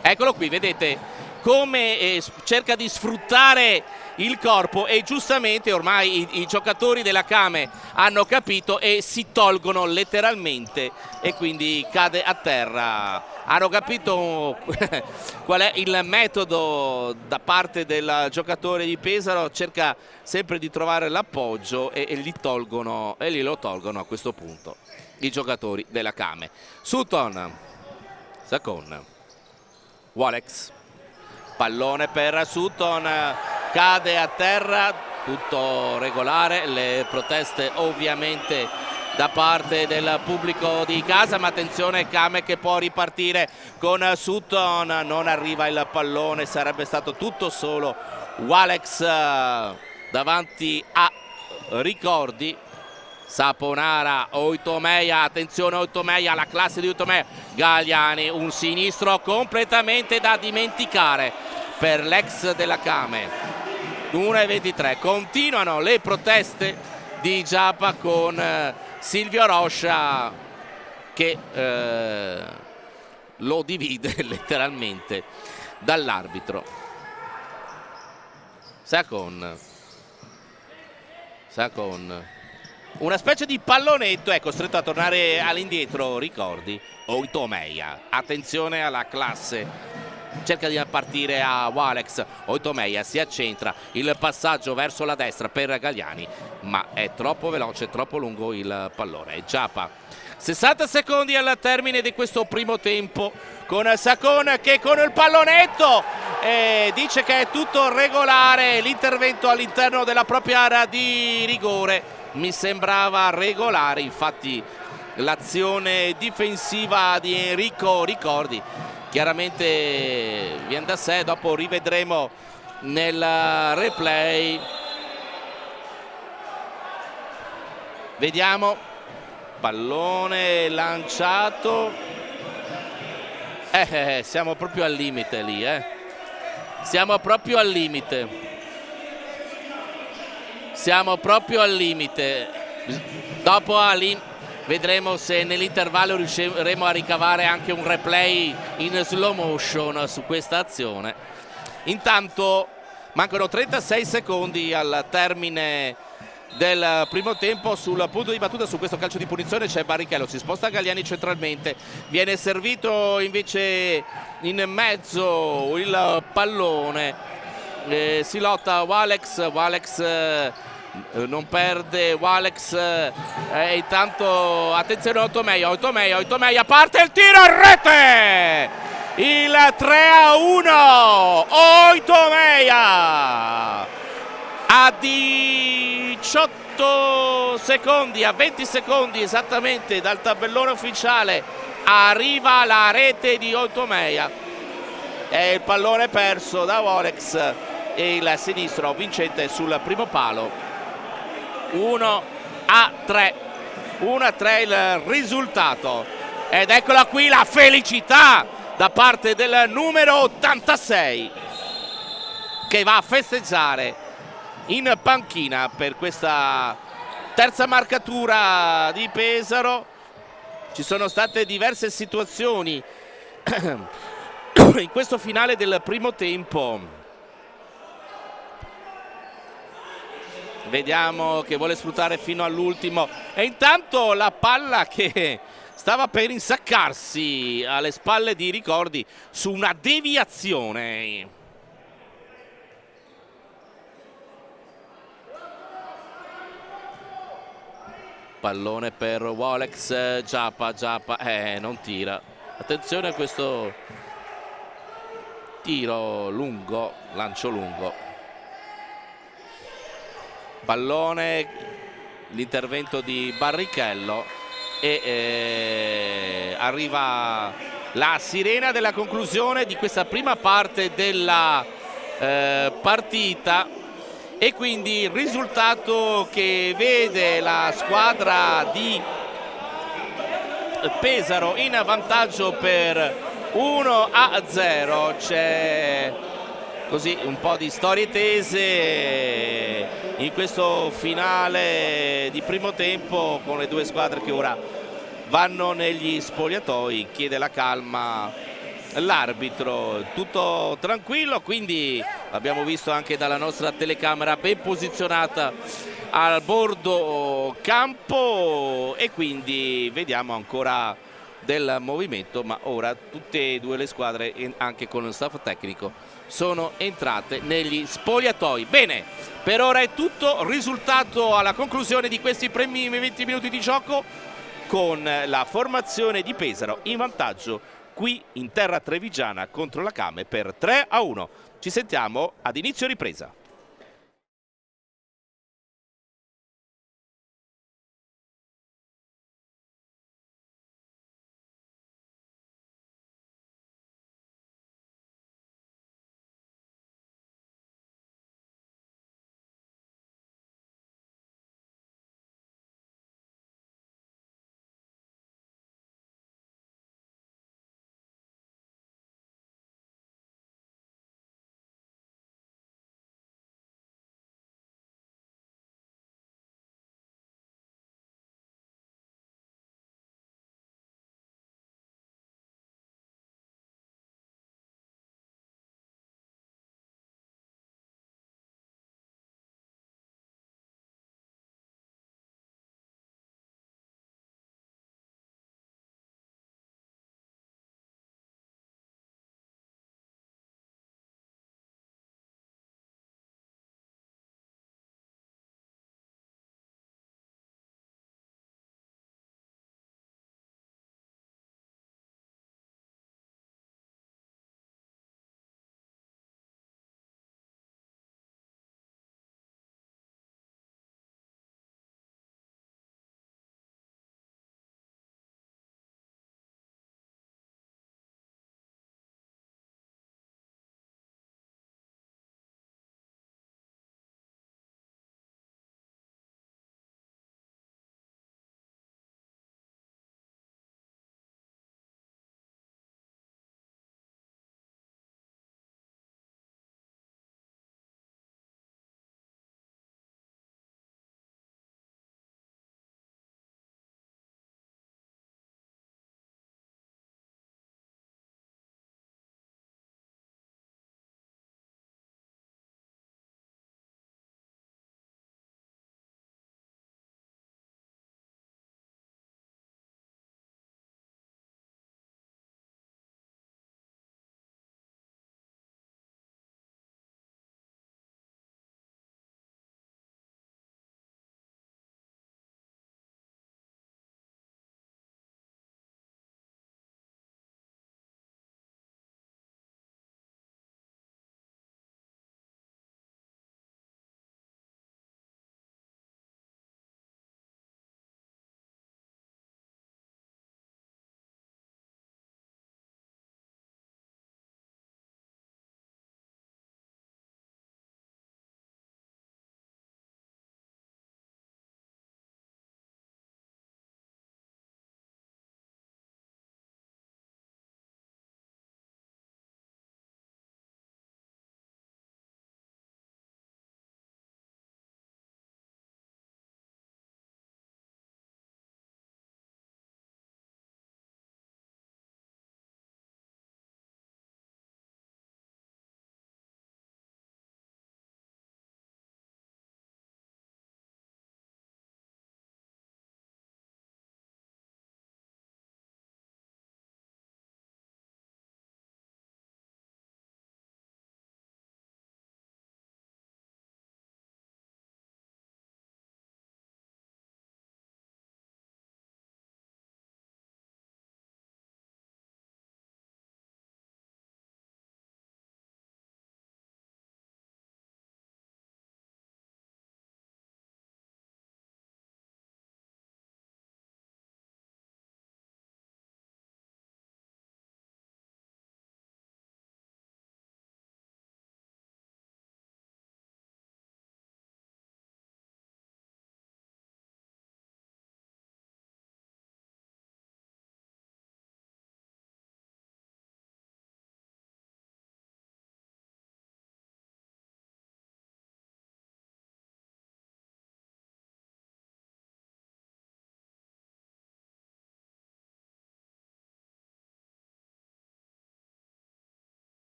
Eccolo qui, vedete come cerca di sfruttare il corpo, e giustamente ormai i giocatori della Kame hanno capito e si tolgono letteralmente, e quindi cade a terra. Hanno capito qual è il metodo da parte del giocatore di Pesaro, cerca sempre di trovare l'appoggio e glielo tolgono a questo punto i giocatori della Kame. Sutton, Sacon, Walex, pallone per Sutton, cade a terra, tutto regolare, le proteste ovviamente da parte del pubblico di casa, ma attenzione, Kame che può ripartire con Sutton, non arriva il pallone, sarebbe stato tutto solo Walex davanti a Ricordi. Saponara, Oitomeia, attenzione Oitomeia, la classe di Oitomeia. Galliani, un sinistro completamente da dimenticare per l'ex della Kame. 1:23, continuano le proteste di Giappa con Silvio Roscia che lo divide letteralmente dall'arbitro. Sacon, una specie di pallonetto, è costretto a tornare all'indietro. Ricordi, Oitomeia, attenzione alla classe, cerca di partire a Walex. Oitomeia si accentra, il passaggio verso la destra per Galliani, ma è troppo veloce, troppo lungo il pallone. Giappa, 60 secondi al termine di questo primo tempo, con Sacon che con il pallonetto e dice che è tutto regolare l'intervento all'interno della propria area di rigore. Mi sembrava regolare, infatti l'azione difensiva di Enrico Ricordi chiaramente viene da sé, dopo rivedremo nel replay. Vediamo, pallone lanciato, siamo proprio al limite lì, siamo proprio al limite, dopo vedremo se nell'intervallo riusciremo a ricavare anche un replay in slow motion su questa azione. Intanto mancano 36 secondi al termine del primo tempo. Sul punto di battuta su questo calcio di punizione c'è Barrichello, si sposta Galliani centralmente, viene servito invece in mezzo il pallone, si lotta Walex non perde Walex, intanto attenzione Oitomeia, parte il tiro in rete, il 3-1, Oitomeia a 18 secondi, a 20 secondi esattamente dal tabellone ufficiale arriva la rete di Oitomeia, e il pallone perso da Walex e il sinistro vincente sul primo palo. 1-3 il risultato, ed eccola qui la felicità da parte del numero 86 che va a festeggiare in panchina per questa terza marcatura di Pesaro. Ci sono state diverse situazioni in questo finale del primo tempo. Vediamo che vuole sfruttare fino all'ultimo, e intanto la palla che stava per insaccarsi alle spalle di Ricordi su una deviazione. Pallone per Walex, Giappa, non tira. Attenzione a questo tiro lungo, lancio lungo. Pallone, l'intervento di Barrichello, e arriva la sirena della conclusione di questa prima parte della partita, e quindi il risultato che vede la squadra di Pesaro in vantaggio per 1-0. C'è così un po' di storie tese in questo finale di primo tempo, con le due squadre che ora vanno negli spogliatoi. Chiede la calma l'arbitro, tutto tranquillo, quindi abbiamo visto anche dalla nostra telecamera ben posizionata al bordo campo, e quindi vediamo ancora del movimento, ma ora tutte e due le squadre, anche con lo staff tecnico, sono entrate negli spogliatoi. Bene, per ora è tutto. Risultato alla conclusione di questi primi 20 minuti di gioco, con la formazione di Pesaro in vantaggio qui in terra trevigiana contro la Came per 3-1. Ci sentiamo ad inizio ripresa.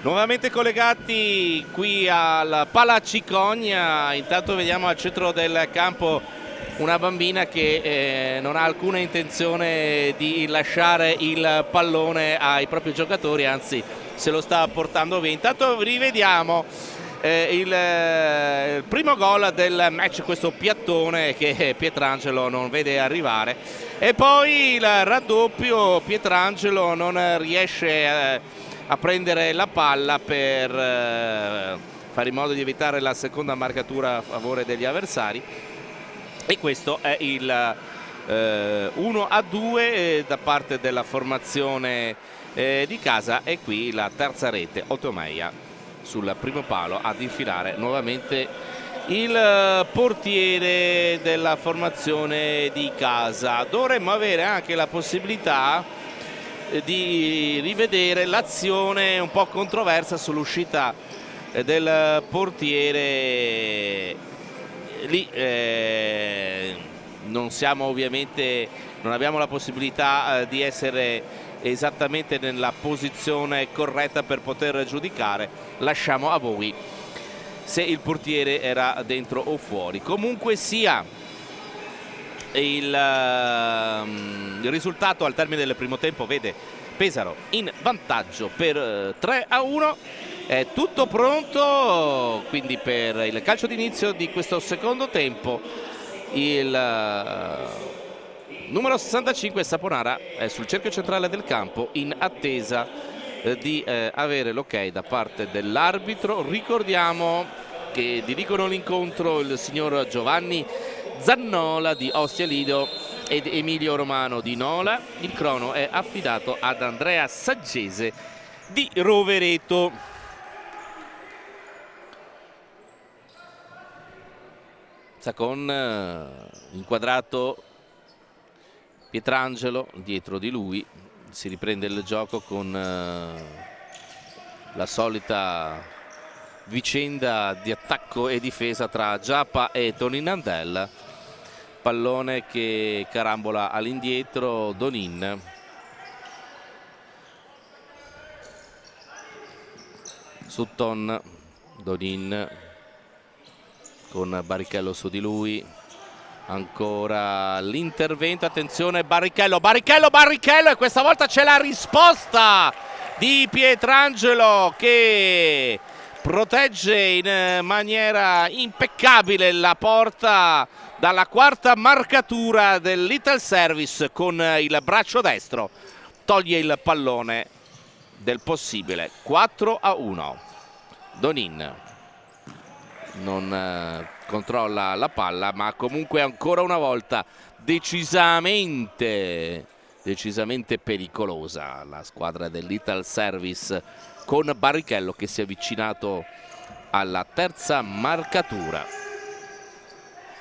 Nuovamente collegati qui al Palacicogna, intanto vediamo al centro del campo una bambina che non ha alcuna intenzione di lasciare il pallone ai propri giocatori, anzi se lo sta portando via. Intanto rivediamo il primo gol del match, questo piattone che Pietrangelo non vede arrivare, e poi il raddoppio. Pietrangelo non riesce a prendere la palla per fare in modo di evitare la seconda marcatura a favore degli avversari, e questo è il 1-2 da parte della formazione di casa. E qui la terza rete, Otomeia sul primo palo ad infilare nuovamente il portiere della formazione di casa. Dovremmo avere anche la possibilità di rivedere l'azione un po' controversa sull'uscita del portiere. Lì non abbiamo la possibilità di essere esattamente nella posizione corretta per poter giudicare. Lasciamo a voi se il portiere era dentro o fuori. Comunque sia, il risultato al termine del primo tempo vede Pesaro in vantaggio per 3-1. È tutto pronto quindi per il calcio d'inizio di questo secondo tempo. Il numero 65 Saponara è sul cerchio centrale del campo in attesa di avere l'ok da parte dell'arbitro. Ricordiamo che dirigono l'incontro il signor Giovanni Zannola di Ostia Lido ed Emilio Romano di Nola. Il crono è affidato ad Andrea Saggese di Rovereto. Sacon inquadrato, Pietrangelo dietro di lui, si riprende il gioco con la solita vicenda di attacco e difesa tra Giappa e Tony Nandel. Pallone che carambola all'indietro, Donin. Sutton, Donin con Barrichello su di lui. Ancora l'intervento, attenzione, Barrichello, e questa volta c'è la risposta di Pietrangelo che protegge in maniera impeccabile la porta dalla quarta marcatura del Little Service. Con il braccio destro toglie il pallone del possibile 4-1. Donin non controlla la palla, ma comunque ancora una volta decisamente pericolosa la squadra del Little Service, con Barrichello che si è avvicinato alla terza marcatura.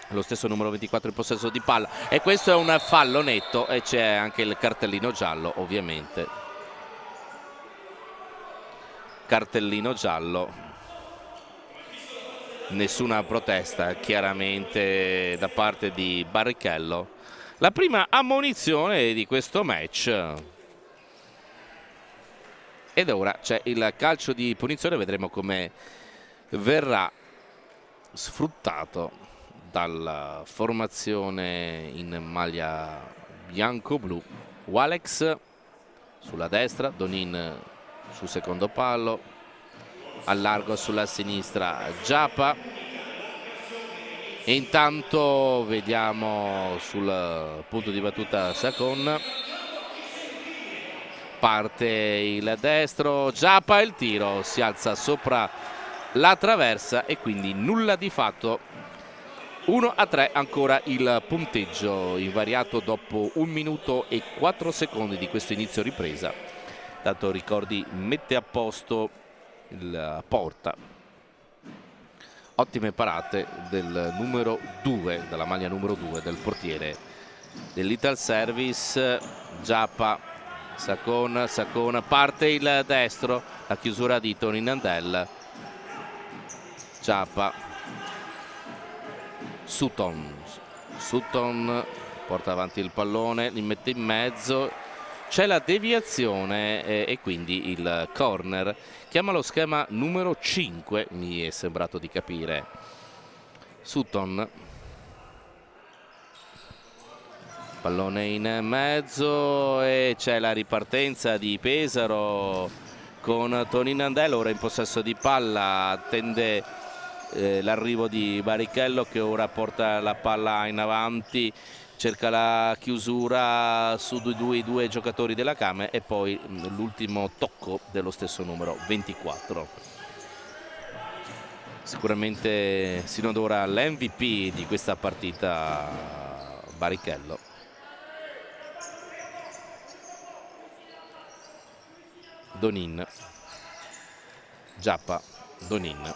Lo stesso numero 24 in possesso di palla, e questo è un fallo netto e c'è anche il cartellino giallo, ovviamente. Cartellino giallo. Nessuna protesta chiaramente da parte di Barrichello. La prima ammonizione di questo match. Ed ora c'è il calcio di punizione, vedremo come verrà sfruttato dalla formazione in maglia bianco-blu. Walex sulla destra, Donin sul secondo palo. Al largo sulla sinistra Giappa, e intanto vediamo sul punto di battuta Sacon. Parte il destro, Giappa, il tiro si alza sopra la traversa e quindi nulla di fatto. 1-3 ancora il punteggio, invariato dopo 1 minuto e 4 secondi di questo inizio ripresa. Tanto ricordi, mette a posto la porta. Ottime parate del numero 2, della maglia numero 2 del portiere del Little Service. Giappa, Sacon, parte il destro, la chiusura di Tony Nandel. Giappa, Sutton porta avanti il pallone, li mette in mezzo, c'è la deviazione e quindi il corner. Chiama lo schema numero 5, mi è sembrato di capire. Sutton, pallone in mezzo e c'è la ripartenza di Pesaro con Tonino Andel ora in possesso di palla, attende l'arrivo di Barrichello che ora porta la palla in avanti, cerca la chiusura su due giocatori della Came e poi l'ultimo tocco dello stesso numero 24. Sicuramente sino ad ora l'MVP di questa partita Barrichello. Donin, Giappa, Donin,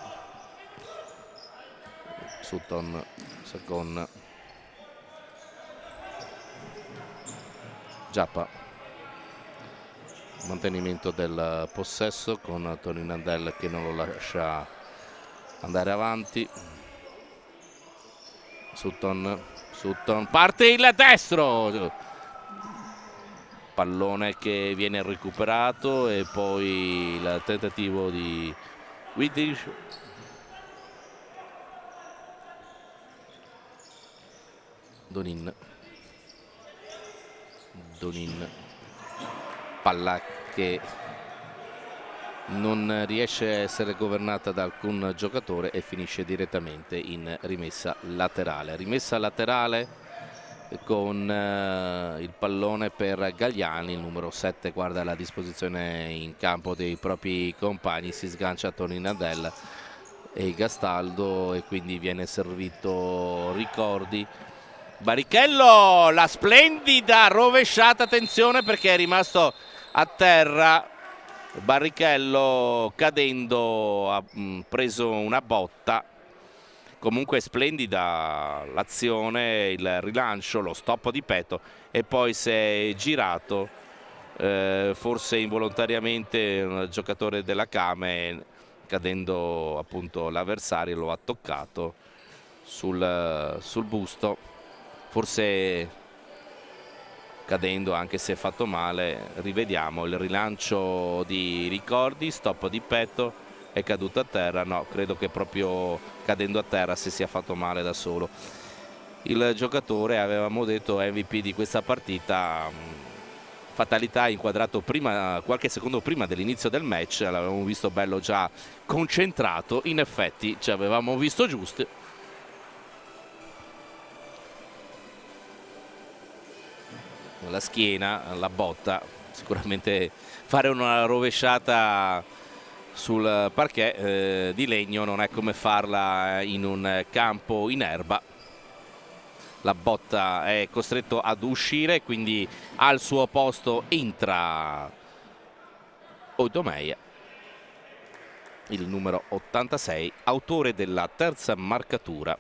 Sutton, Sacon, Giappa, mantenimento del possesso con Tony Nandel che non lo lascia andare avanti. Sutton, parte il destro, pallone che viene recuperato e poi il tentativo di Wittich. Donin, palla che non riesce a essere governata da alcun giocatore e finisce direttamente in rimessa laterale. Rimessa laterale con il pallone per Gagliani, il numero 7 guarda la disposizione in campo dei propri compagni, si sgancia Tony Nadel e Gastaldo e quindi viene servito Ricordi. Barrichello, la splendida rovesciata, attenzione perché è rimasto a terra. Barrichello cadendo ha preso una botta. Comunque splendida l'azione, il rilancio, lo stop di petto e poi si è girato forse involontariamente un giocatore della Came, cadendo appunto l'avversario, lo ha toccato sul busto, forse cadendo anche se è fatto male. Rivediamo il rilancio di Ricordi, stop di petto, è caduto a terra, no, credo che proprio cadendo a terra si sia fatto male da solo. Il giocatore, avevamo detto, MVP di questa partita, fatalità inquadrato prima, qualche secondo prima dell'inizio del match, l'avevamo visto bello già concentrato, in effetti ci avevamo visto giusto. La schiena, la botta, sicuramente fare una rovesciata sul parquet di legno non è come farla in un campo in erba. La botta è costretto ad uscire, quindi al suo posto entra Oitomeia, il numero 86, autore della terza marcatura.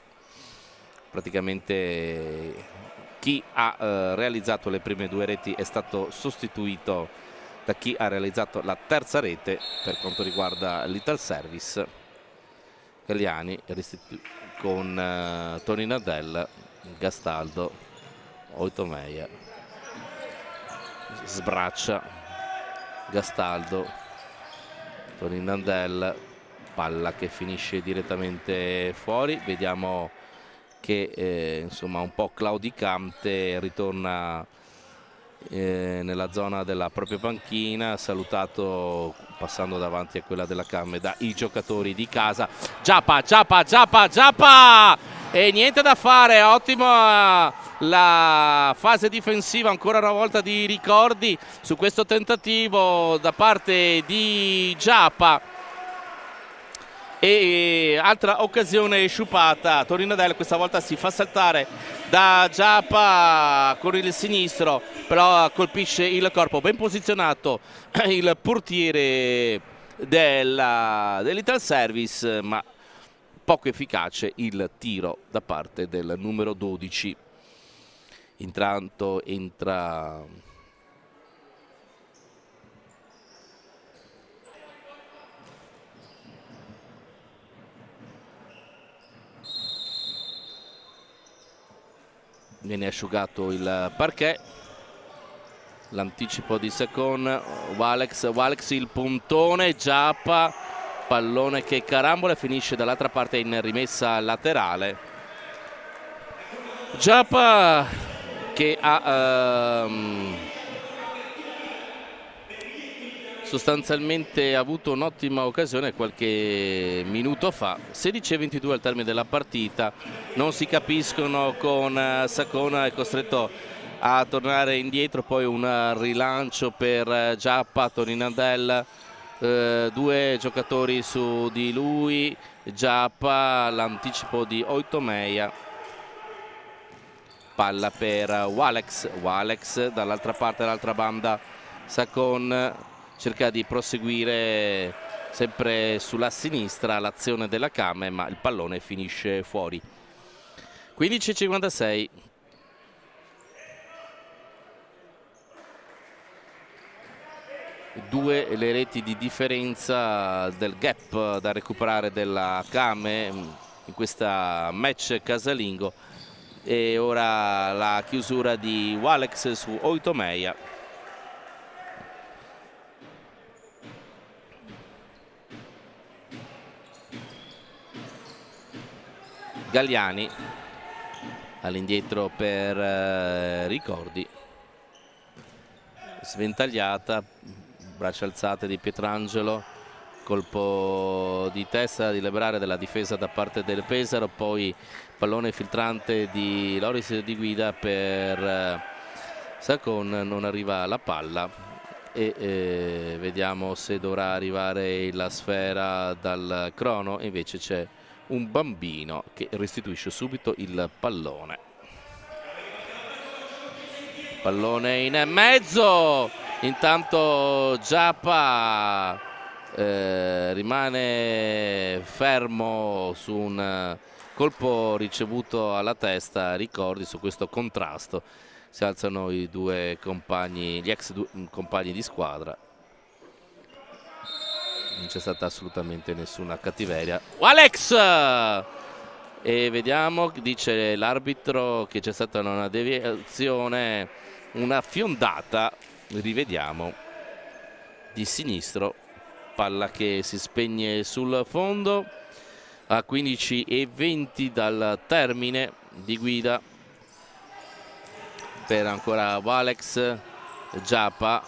Praticamente chi ha realizzato le prime due reti è stato sostituito da chi ha realizzato la terza rete per quanto riguarda l'Ital Service. Gagliani con Tony Nadel, Gastaldo, Oitomeia, sbraccia Gastaldo, Tony Nadel, palla che finisce direttamente fuori. Vediamo che insomma un po' claudicante ritorna nella zona della propria panchina, salutato passando davanti a quella della Came dai giocatori di casa. Giappa e niente da fare, ottima la fase difensiva ancora una volta di Ricordi su questo tentativo da parte di Giappa. E altra occasione sciupata, Torino Del questa volta si fa saltare da Giappa con il sinistro, però colpisce il corpo, ben posizionato il portiere dell'Ital Service, ma poco efficace il tiro da parte del numero 12. Intanto entra viene asciugato il parquet. l'anticipo di Sacon, Walex il puntone, Giappa, pallone che carambola e finisce dall'altra parte in rimessa laterale. Giappa che ha sostanzialmente avuto un'ottima occasione qualche minuto fa. 16:22 al termine della partita, non si capiscono con Sacon, è costretto a tornare indietro, poi un rilancio per Giappa, Toninandel, due giocatori su di lui, Giappa, l'anticipo di Oitomeia, palla per Walex dall'altra parte, dall'altra banda Sacon cerca di proseguire sempre sulla sinistra l'azione della Kame, ma il pallone finisce fuori. 15:56. Due le reti di differenza del gap da recuperare della Kame in questa match casalingo, e ora la chiusura di Walex su Oitomeia. Galliani all'indietro per Ricordi, sventagliata, braccia alzate di Pietrangelo, colpo di testa di liberare della difesa da parte del Pesaro, poi pallone filtrante di Loris di guida per Sacon, non arriva la palla e vediamo se dovrà arrivare la sfera dal crono, invece c'è un bambino che restituisce subito il pallone. Pallone in mezzo, intanto Giappa rimane fermo su un colpo ricevuto alla testa. Ricordi, su questo contrasto si alzano i due compagni, gli ex compagni di squadra. Non c'è stata assolutamente nessuna cattiveria. Walex! E vediamo, dice l'arbitro, che c'è stata una deviazione, una fiondata, rivediamo, di sinistro, palla che si spegne sul fondo a 15:20 dal termine di guida per ancora Walex. Giappa,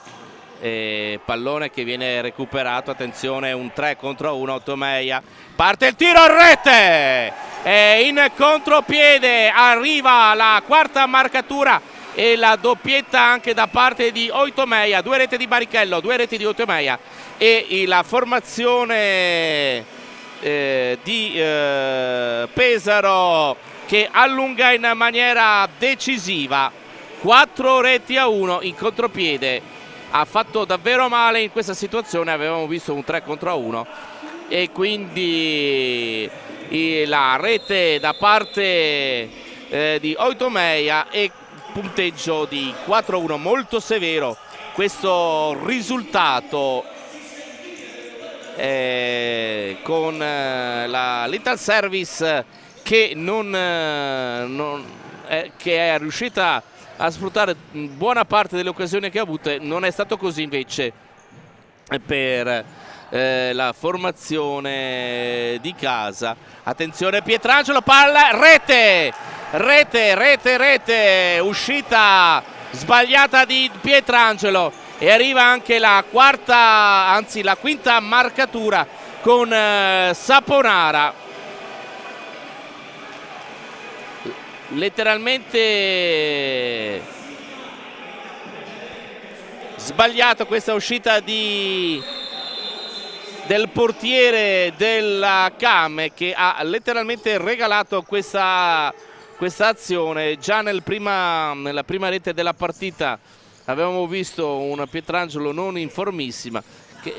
e pallone che viene recuperato, attenzione, un 3 contro 1, Oitomeia, parte il tiro a rete e in contropiede arriva la quarta marcatura e la doppietta anche da parte di Oitomeia, due reti di Barrichello, due reti di Oitomeia e la formazione di Pesaro che allunga in maniera decisiva, 4-1 in contropiede. Ha fatto davvero male in questa situazione, avevamo visto un 3 contro 1 e quindi la rete da parte di Oitomeia e punteggio di 4-1, molto severo questo risultato con la Little Service che che è riuscita a sfruttare buona parte delle occasioni che ha avute. Non è stato così invece per la formazione di casa. Attenzione Pietrangelo, palla, rete, uscita sbagliata di Pietrangelo e arriva anche la quinta marcatura con Saponara. Letteralmente sbagliato questa uscita del portiere della Kame, che ha letteralmente regalato questa azione. Già nella prima rete della partita avevamo visto un Pietrangelo non in formissima,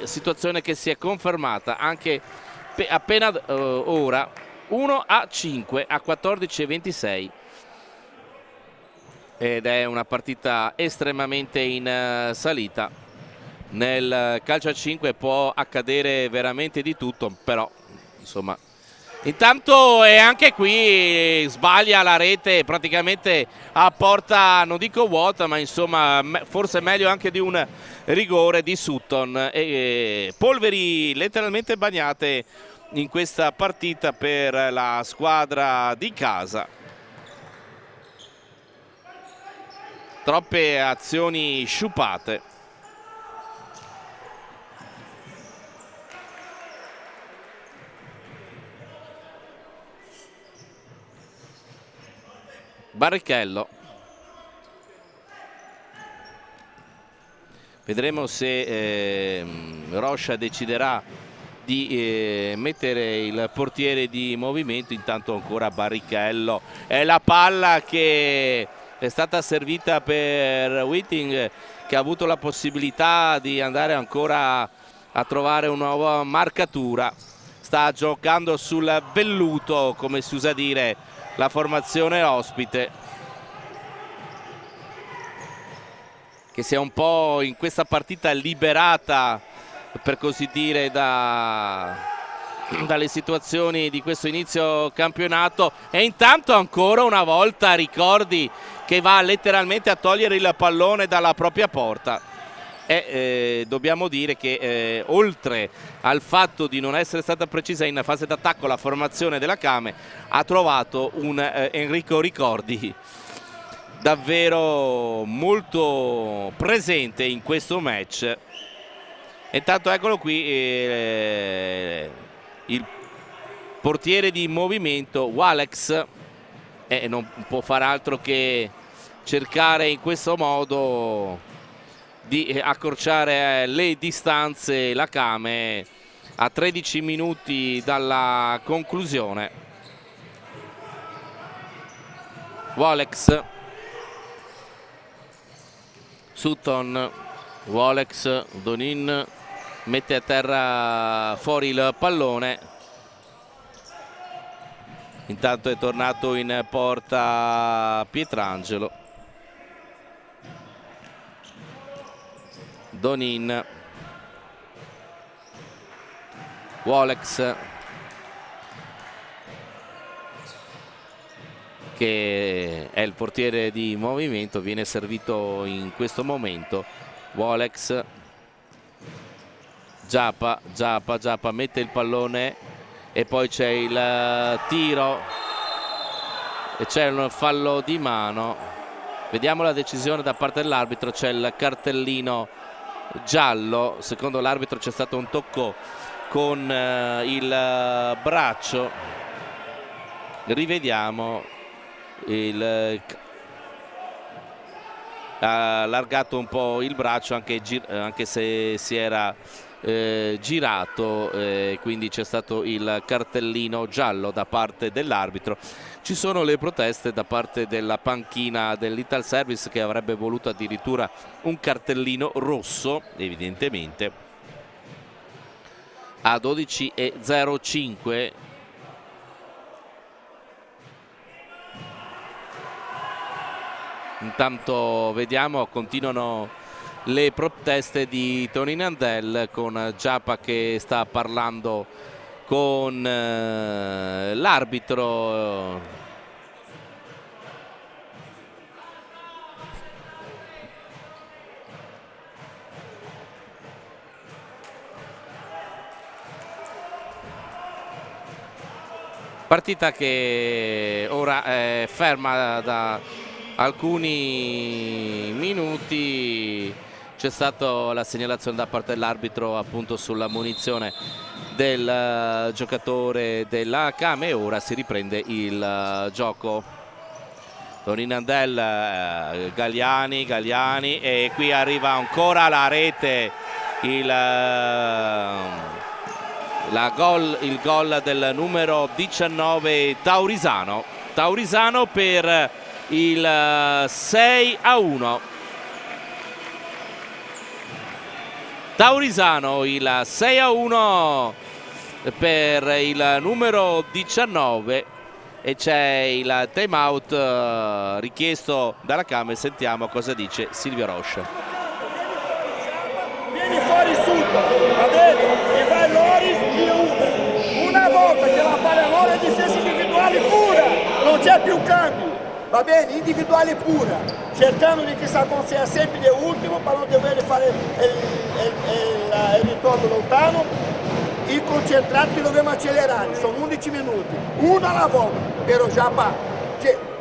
situazione che si è confermata anche appena ora. 1-5 a 14:26 ed è una partita estremamente in salita. Nel calcio a 5 può accadere veramente di tutto, però insomma Intanto e anche qui sbaglia la rete praticamente a porta, non dico vuota, ma insomma forse meglio anche di un rigore di Sutton. Polveri letteralmente bagnate in questa partita per la squadra di casa. Troppe azioni sciupate. Barrichello. Vedremo se Rocha deciderà di mettere il portiere di movimento. Intanto ancora Barrichello. È la palla che è stata servita per Whiting, che ha avuto la possibilità di andare ancora a trovare una nuova marcatura. Sta giocando sul velluto, come si usa dire, la formazione ospite, che si è un po' in questa partita liberata, per così dire, dalle situazioni di questo inizio campionato. E intanto ancora una volta Ricordi che va letteralmente a togliere il pallone dalla propria porta. Dobbiamo dire che oltre al fatto di non essere stata precisa in fase d'attacco la formazione della Came, ha trovato un Enrico Ricordi davvero molto presente in questo match. Intanto eccolo qui il portiere di movimento Walex, non può far altro che cercare in questo modo di accorciare le distanze. La Came a 13 minuti dalla conclusione. Walex, Sutton, Walex, Donin mette a terra fuori il pallone. Intanto è tornato in porta Pietrangelo. Donin, Walex, che è il portiere di movimento, viene servito in questo momento. Walex, Giappa mette il pallone e poi c'è il tiro e c'è un fallo di mano. Vediamo la decisione da parte dell'arbitro. C'è il cartellino giallo, secondo l'arbitro c'è stato un tocco con il braccio. Rivediamo, ha allargato un po' il braccio anche se si era girato, quindi c'è stato il cartellino giallo da parte dell'arbitro. Ci sono le proteste da parte della panchina dell'Italservice, che avrebbe voluto addirittura un cartellino rosso, evidentemente. A 12:05 intanto vediamo, continuano le proteste di Tony Nandel, con Giappa che sta parlando con l'arbitro. Partita che ora è ferma da alcuni minuti. C'è stata la segnalazione da parte dell'arbitro appunto sulla munizione del giocatore della Came e ora si riprende il gioco. Tony Nandel, Galliani e qui arriva ancora la rete, il gol del numero 19 Taurisano per il 6-1. Taurisano, il 6-1 per il numero 19, e c'è il time out richiesto dalla Came. Sentiamo cosa dice Silvio Rocha. Vieni fuori Sutton, va dentro, e vai Loris e Uber. Una volta che la palla è c'è più cambio, va bene? Individuale pura, cercando di che Sacon sia sempre di ultimo per non dover fare il ritorno lontano, il concentrato che dobbiamo accelerare, sono 11 minuti, uno alla volta, però già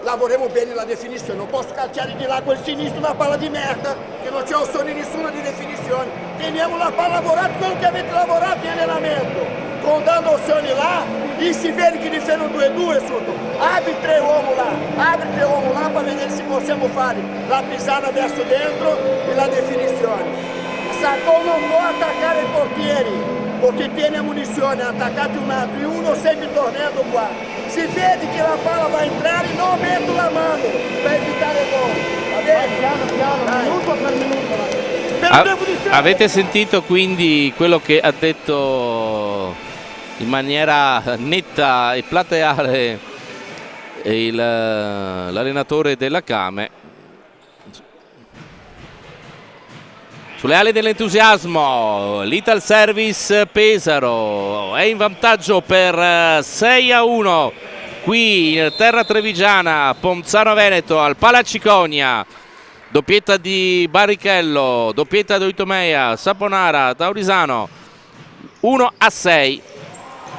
lavoriamo bene la definizione, non posso calciare di là quel sinistro una palla di merda, che non c'è opzione nessuna di definizione, teniamo la palla lavorata, quello che avete lavorato in allenamento, con dando opzioni là, e si vede che difendono 2-2 sotto, apri 3 uomini là per vedere se possiamo fare la pisana verso dentro e la definizione. Sacon non può attaccare i portieri, perché tiene munizione, ha attaccato un altro e uno sempre tornando qua. Si vede che la palla va a entrare, non metto la mano per evitare gol. Va bene? Piano, minuto per minuto. Avete sentito quindi quello che ha detto in maniera netta e plateale l'allenatore della Kame. Sulle ali dell'entusiasmo, l'Ital Service Pesaro è in vantaggio per 6-1 qui in terra trevigiana. Ponzano Veneto al Palaciconia, doppietta di Barrichello, doppietta di Oitomeia, Saponara, Taurisano, 1-6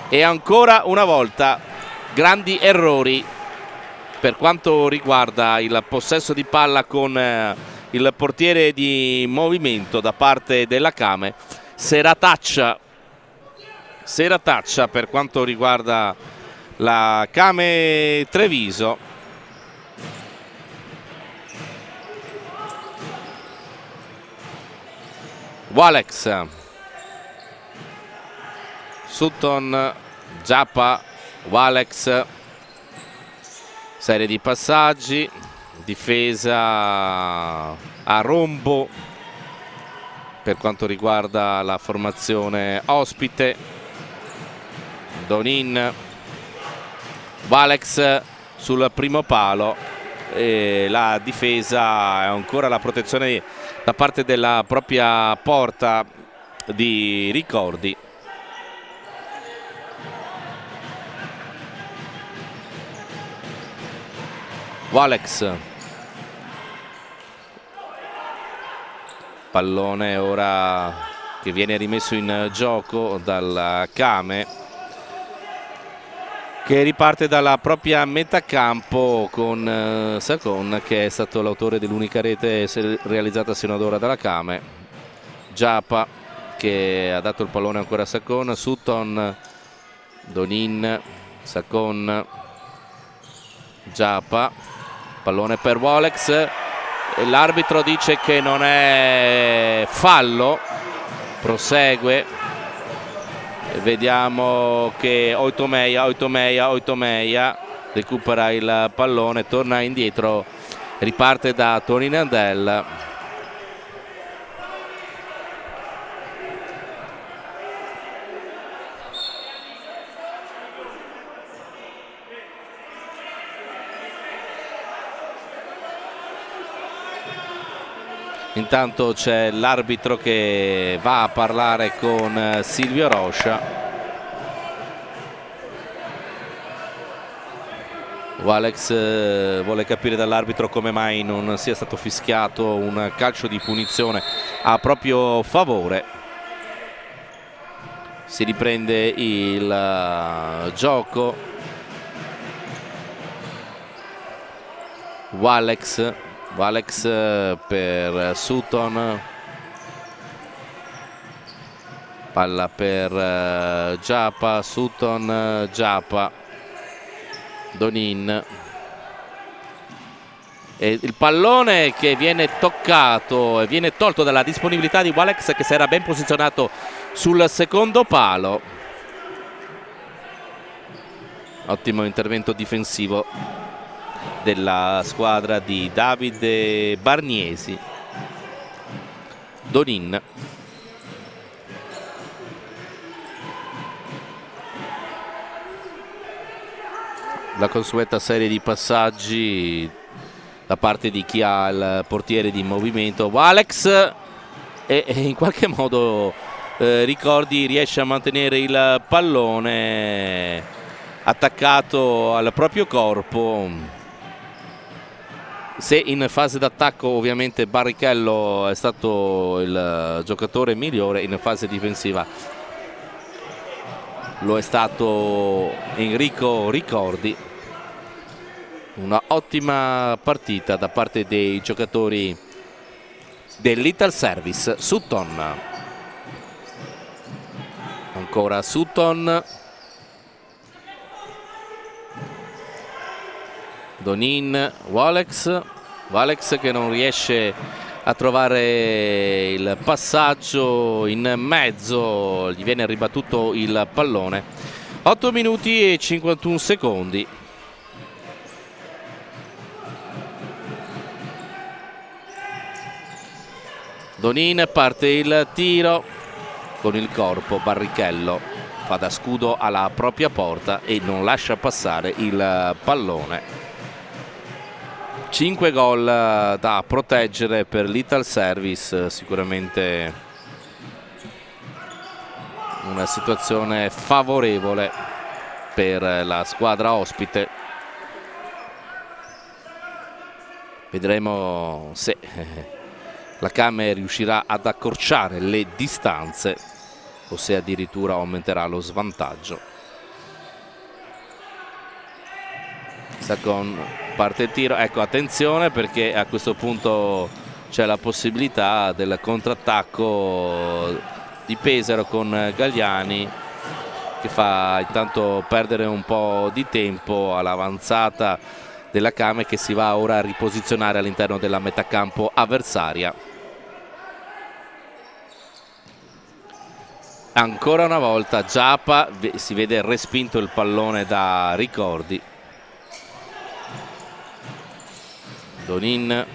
e ancora una volta grandi errori per quanto riguarda il possesso di palla con il portiere di movimento da parte della Kame. Serataccia per quanto riguarda la Kame Treviso. Walex, Sutton, Giappa, Walex, serie di passaggi, difesa a rombo per quanto riguarda la formazione ospite. Donin, Walex sul primo palo e la difesa è ancora la protezione da parte della propria porta di Ricordi. Walex, pallone ora che viene rimesso in gioco dalla Kame, che riparte dalla propria metà campo con Sacon, che è stato l'autore dell'unica rete realizzata sino ad ora dalla Kame. Giappa che ha dato il pallone ancora a Sacon, Sutton, Donin, Sacon, Giappa, pallone per Walex. L'arbitro dice che non è fallo, prosegue. Vediamo che Oitomeia recupera il pallone, torna indietro, riparte da Tony Nandel. Intanto c'è l'arbitro che va a parlare con Silvio Rocha. Walex vuole capire dall'arbitro come mai non sia stato fischiato un calcio di punizione a proprio favore. Si riprende il gioco. Walex per Sutton, palla per Giappa, Sutton, Giappa, Donin, e il pallone che viene toccato e viene tolto dalla disponibilità di Walex, che si era ben posizionato sul secondo palo. Ottimo intervento difensivo della squadra di Davide Barniesi. Donin, la consueta serie di passaggi da parte di chi ha il portiere di movimento. Walex e in qualche modo Ricordi riesce a mantenere il pallone attaccato al proprio corpo. Se in fase d'attacco ovviamente Barrichello è stato il giocatore migliore, in fase difensiva lo è stato Enrico Ricordi. Una ottima partita da parte dei giocatori dell'Italservice. Sutton, ancora Sutton, Donin, Walex che non riesce a trovare il passaggio in mezzo, gli viene ribattuto il pallone. 8 minuti e 51 secondi. Donin, parte il tiro con il corpo, Barrichello fa da scudo alla propria porta e non lascia passare il pallone. 5 gol da proteggere per l'Italservice, sicuramente una situazione favorevole per la squadra ospite. Vedremo se la Came riuscirà ad accorciare le distanze o se addirittura aumenterà lo svantaggio. Sacon, parte il tiro, ecco, attenzione perché a questo punto c'è la possibilità del contrattacco di Pesaro con Gagliani, che fa intanto perdere un po' di tempo all'avanzata della Came, che si va ora a riposizionare all'interno della metà campo avversaria. Ancora una volta Giappa, si vede respinto il pallone da Ricordi. Donin,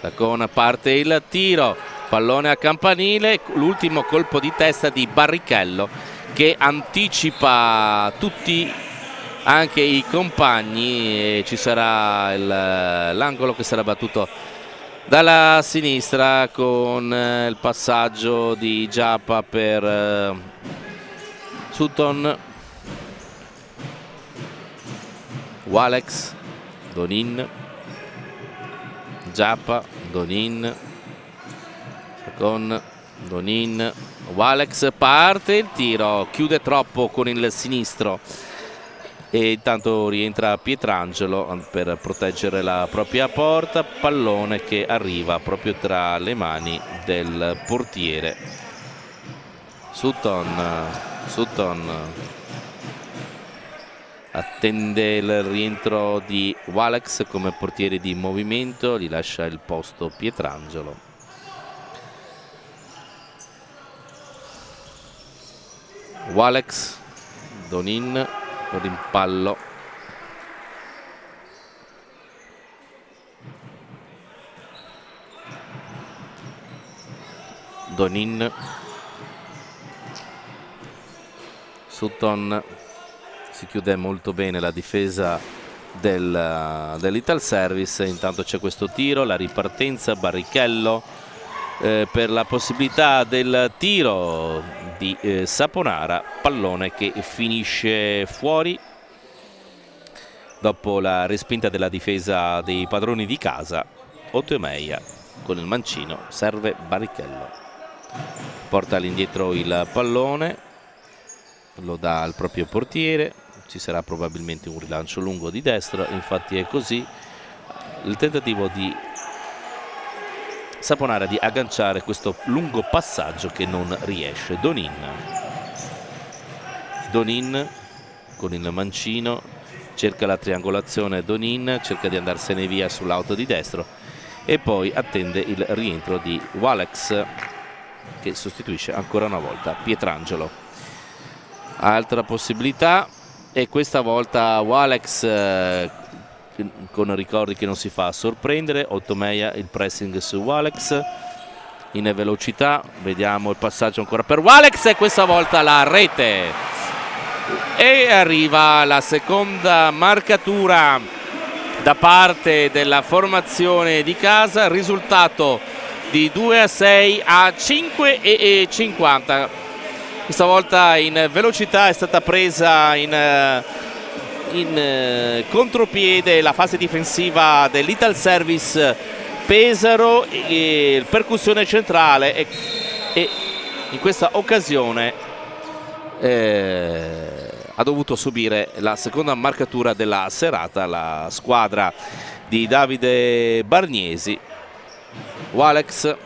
Sacon, parte il tiro, pallone a campanile, l'ultimo colpo di testa di Barrichello che anticipa tutti, anche i compagni, e ci sarà l'angolo che sarà battuto dalla sinistra con il passaggio di Giappa per Sutton. Walex, Donin, Giappa, Donin, con Donin, Walex, parte il tiro, chiude troppo con il sinistro e intanto rientra Pietrangelo per proteggere la propria porta, pallone che arriva proprio tra le mani del portiere. Sutton attende il rientro di Walex come portiere di movimento, gli lascia il posto Pietrangelo. Walex, Donin, rimpallo. Donin, Sutton, si chiude molto bene la difesa dell'Italservice. Intanto c'è questo tiro, la ripartenza, Barrichello per la possibilità del tiro di Saponara, pallone che finisce fuori dopo la respinta della difesa dei padroni di casa. Ottomeia con il mancino, serve Barrichello, porta all'indietro il pallone, lo dà al proprio portiere, ci sarà probabilmente un rilancio lungo di destra, infatti è così. Il tentativo di Saponara di agganciare questo lungo passaggio che non riesce. Donin con il mancino cerca la triangolazione, Donin cerca di andarsene via sull'auto di destro e poi attende il rientro di Walex che sostituisce ancora una volta Pietrangelo. Altra possibilità, e questa volta Walex con Ricordi che non si fa sorprendere. Ottomeia, il pressing su Walex in velocità, vediamo il passaggio ancora per Walex e questa volta la rete, e arriva la seconda marcatura da parte della formazione di casa, risultato di 2-6 a 5,50. Questa volta in velocità è stata presa in in contropiede la fase difensiva dell'Ital Service Pesaro, il percussione centrale e in questa occasione ha dovuto subire la seconda marcatura della serata la squadra di Davide Bargnesi. Walex,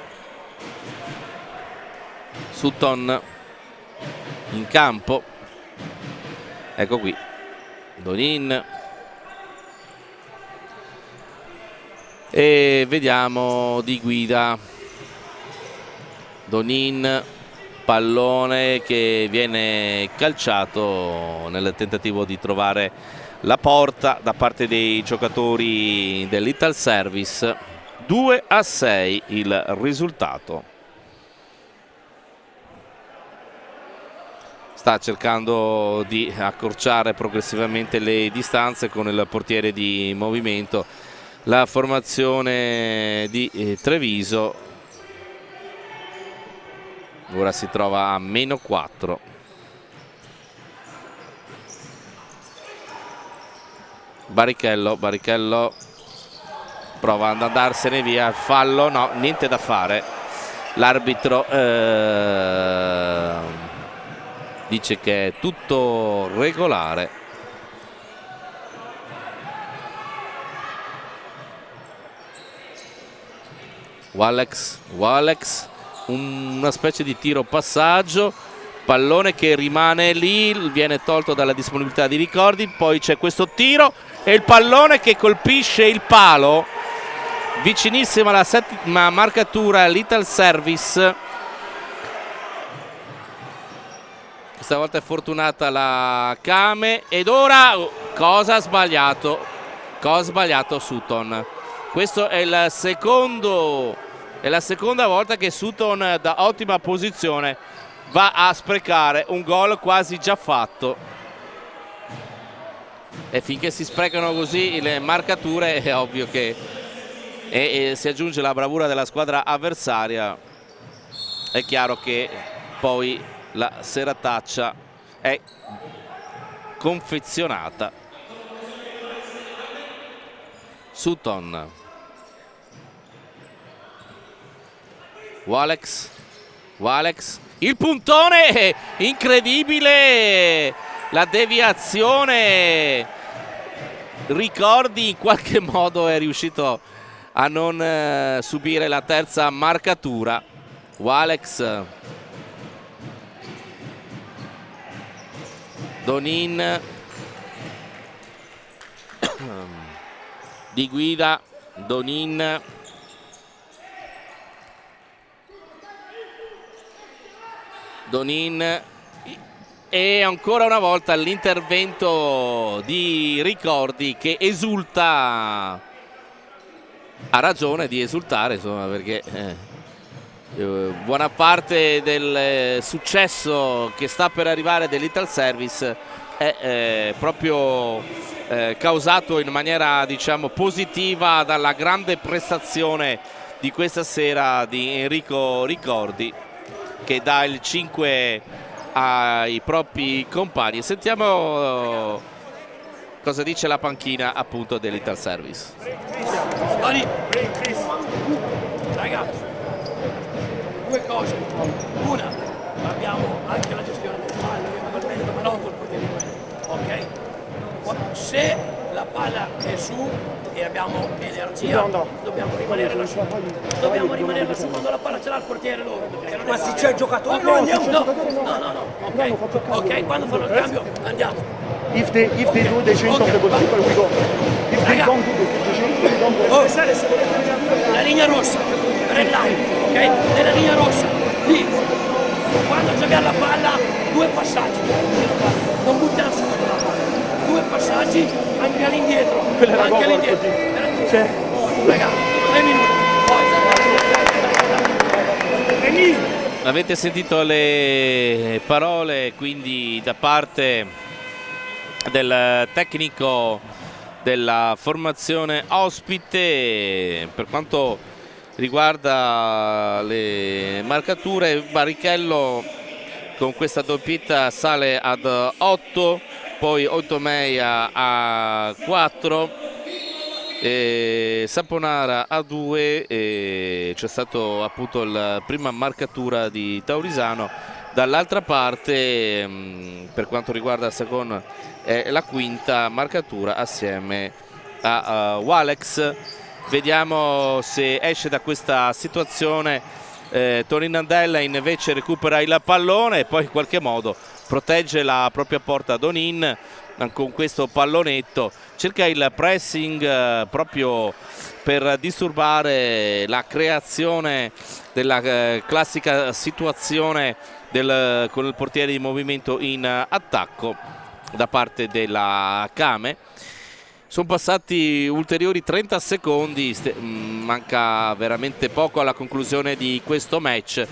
Sutton in campo, ecco qui Donin, e vediamo di guida Donin, pallone che viene calciato nel tentativo di trovare la porta da parte dei giocatori dell'Ital Service. 2-6 il risultato. Sta cercando di accorciare progressivamente le distanze con il portiere di movimento la formazione di Treviso. Ora si trova a -4. Barrichello prova ad andarsene via, fallo, no, niente da fare. L'arbitro dice che è tutto regolare. Walex, una specie di tiro passaggio, pallone che rimane lì, viene tolto dalla disponibilità di Ricordi, poi c'è questo tiro e il pallone che colpisce il palo vicinissimo alla settima marcatura l'Ital Service. Questa volta è fortunata la Kame ed ora cosa ha sbagliato Sutton. Questo è la seconda volta che Sutton da ottima posizione va a sprecare un gol quasi già fatto, e finché si sprecano così le marcature è ovvio che si aggiunge la bravura della squadra avversaria, è chiaro che poi la serataccia è confezionata. Sutton, Walex, il puntone incredibile, la deviazione. Ricordi in qualche modo è riuscito a non subire la terza marcatura. Walex, Donin di guida, Donin e ancora una volta l'intervento di Ricordi che esulta, ha ragione di esultare, insomma, perché buona parte del successo che sta per arrivare dell'Ital Service è proprio causato in maniera, diciamo, positiva dalla grande prestazione di questa sera di Enrico Ricordi, che dà il 5 ai propri compagni. Sentiamo cosa dice la panchina appunto dell'Ital Service. Ragazzi, due cose. Una, abbiamo anche la gestione del fallo, ma non col portiere di quello, ok? Se la palla è su e abbiamo energia, dobbiamo rimanere lassù. Dobbiamo rimanere lassù quando la palla ce l'ha il portiere loro. Ma se c'è il giocatore no, ok, quando fanno il cambio andiamo. If they do the change of the goalkeeper, we go. If they don't do the change, we don't go. La linea rossa, red line, ok? Nella linea rossa, lì. Quando giochiamo la palla, due passaggi. Non buttiamo su la palla. Due passaggi anche all'indietro. Anche all'indietro. Raga, 3 minuti. Avete sentito le parole quindi da parte del tecnico della formazione ospite. Per quanto riguarda le marcature, Barrichello con questa doppietta sale ad 8, poi Oitomeia a 4, Saponara a 2, e c'è stato appunto la prima marcatura di Taurisano. Dall'altra parte, per quanto riguarda Sagon, è la quinta marcatura assieme a Walex. Vediamo se esce da questa situazione. Tony Nandella invece recupera il pallone e poi in qualche modo protegge la propria porta. Donin con questo pallonetto cerca il pressing proprio per disturbare la creazione della classica situazione con il portiere di movimento in attacco da parte della Kame. Sono passati ulteriori 30 secondi, manca veramente poco alla conclusione di questo match.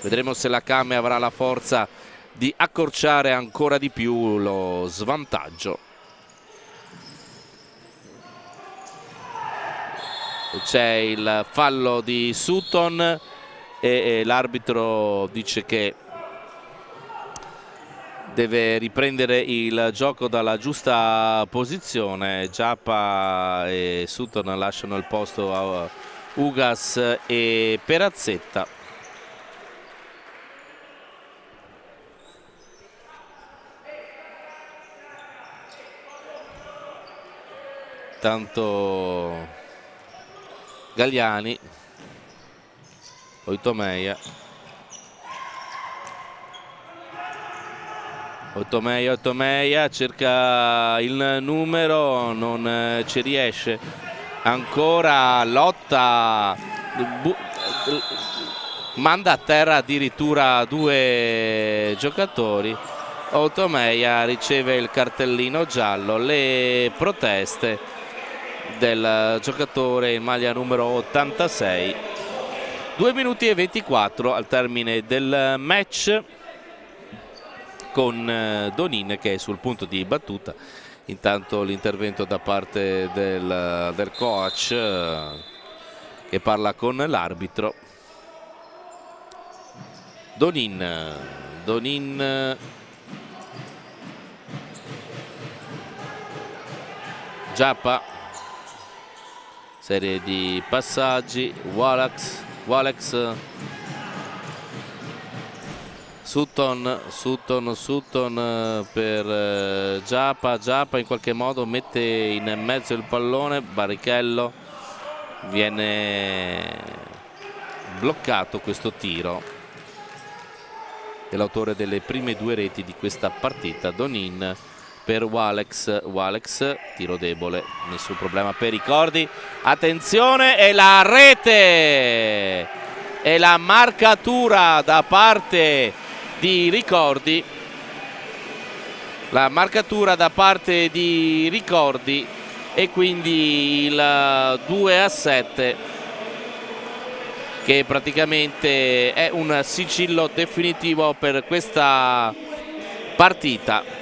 Vedremo se la Kame avrà la forza di accorciare ancora di più lo svantaggio. C'è il fallo di Sutton e l'arbitro dice che deve riprendere il gioco dalla giusta posizione. Giappa e Sutton lasciano il posto a Ugas e Perazzetta. Tanto Galliani, Oitomeia cerca il numero, non ci riesce ancora, lotta, manda a terra addirittura 2 giocatori. Oitomeia riceve il cartellino giallo, le proteste del giocatore in maglia numero 86. 2 minuti e 24 al termine del match, con Donin che è sul punto di battuta. Intanto l'intervento da parte del coach che parla con l'arbitro. Donin Giappa, serie di passaggi, Walex, Sutton per Giappa in qualche modo mette in mezzo il pallone, Barrichello, viene bloccato questo tiro dell'autore delle prime 2 reti di questa partita. Donin per Walex, tiro debole, nessun problema per Ricordi, attenzione, e la rete e la marcatura da parte di Ricordi, e quindi il 2-7 che praticamente è un sigillo definitivo per questa partita.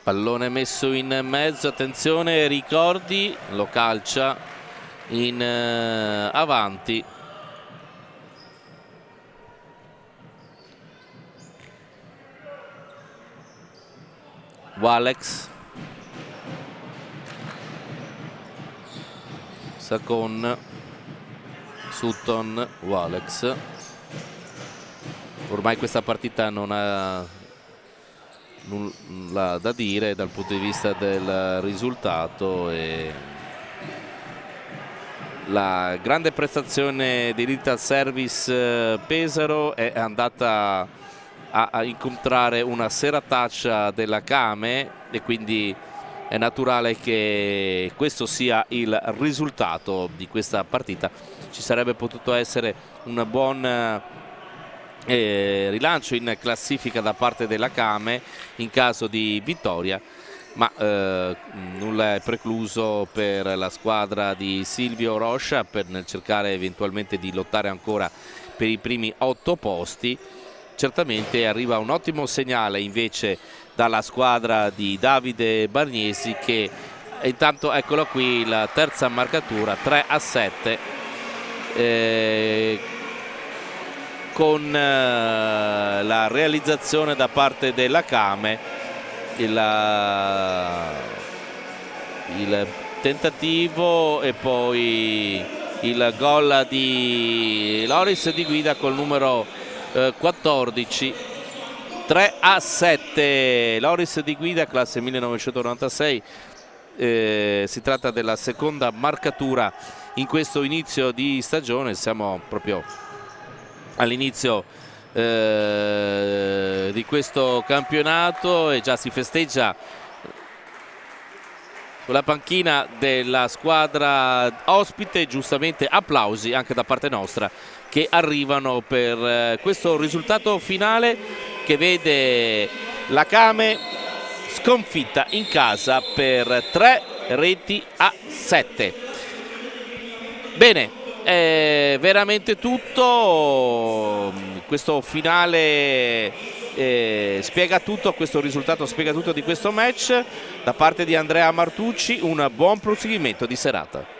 Pallone messo in mezzo, attenzione, Ricordi lo calcia in avanti. Walex, Sacon, Sutton, Walex. Ormai questa partita non ha nulla da dire dal punto di vista del risultato, e la grande prestazione di Little Service Pesaro è andata a incontrare una serataccia della Kame, e quindi è naturale che questo sia il risultato di questa partita. Ci sarebbe potuto essere un buon rilancio in classifica da parte della Kame in caso di vittoria, ma nulla è precluso per la squadra di Silvio Rocha nel cercare eventualmente di lottare ancora per i primi 8 posti. certamente arriva un ottimo segnale invece dalla squadra di Davide Bargnesi, che intanto eccolo qui la terza marcatura, 3-7, con la realizzazione da parte della Kame, il tentativo e poi il gol di Loris Di Guida col numero 14. 3-7, Loris Di Guida, classe 1996. Si tratta della seconda marcatura in questo inizio di stagione. Siamo proprio all'inizio di questo campionato e già si festeggia con la panchina della squadra ospite. Giustamente applausi anche da parte nostra che arrivano per questo risultato finale che vede la Kame sconfitta in casa per 3-7. Bene, è veramente tutto. Questo finale spiega tutto, questo risultato spiega tutto di questo match. Da parte di Andrea Martucci un buon proseguimento di serata.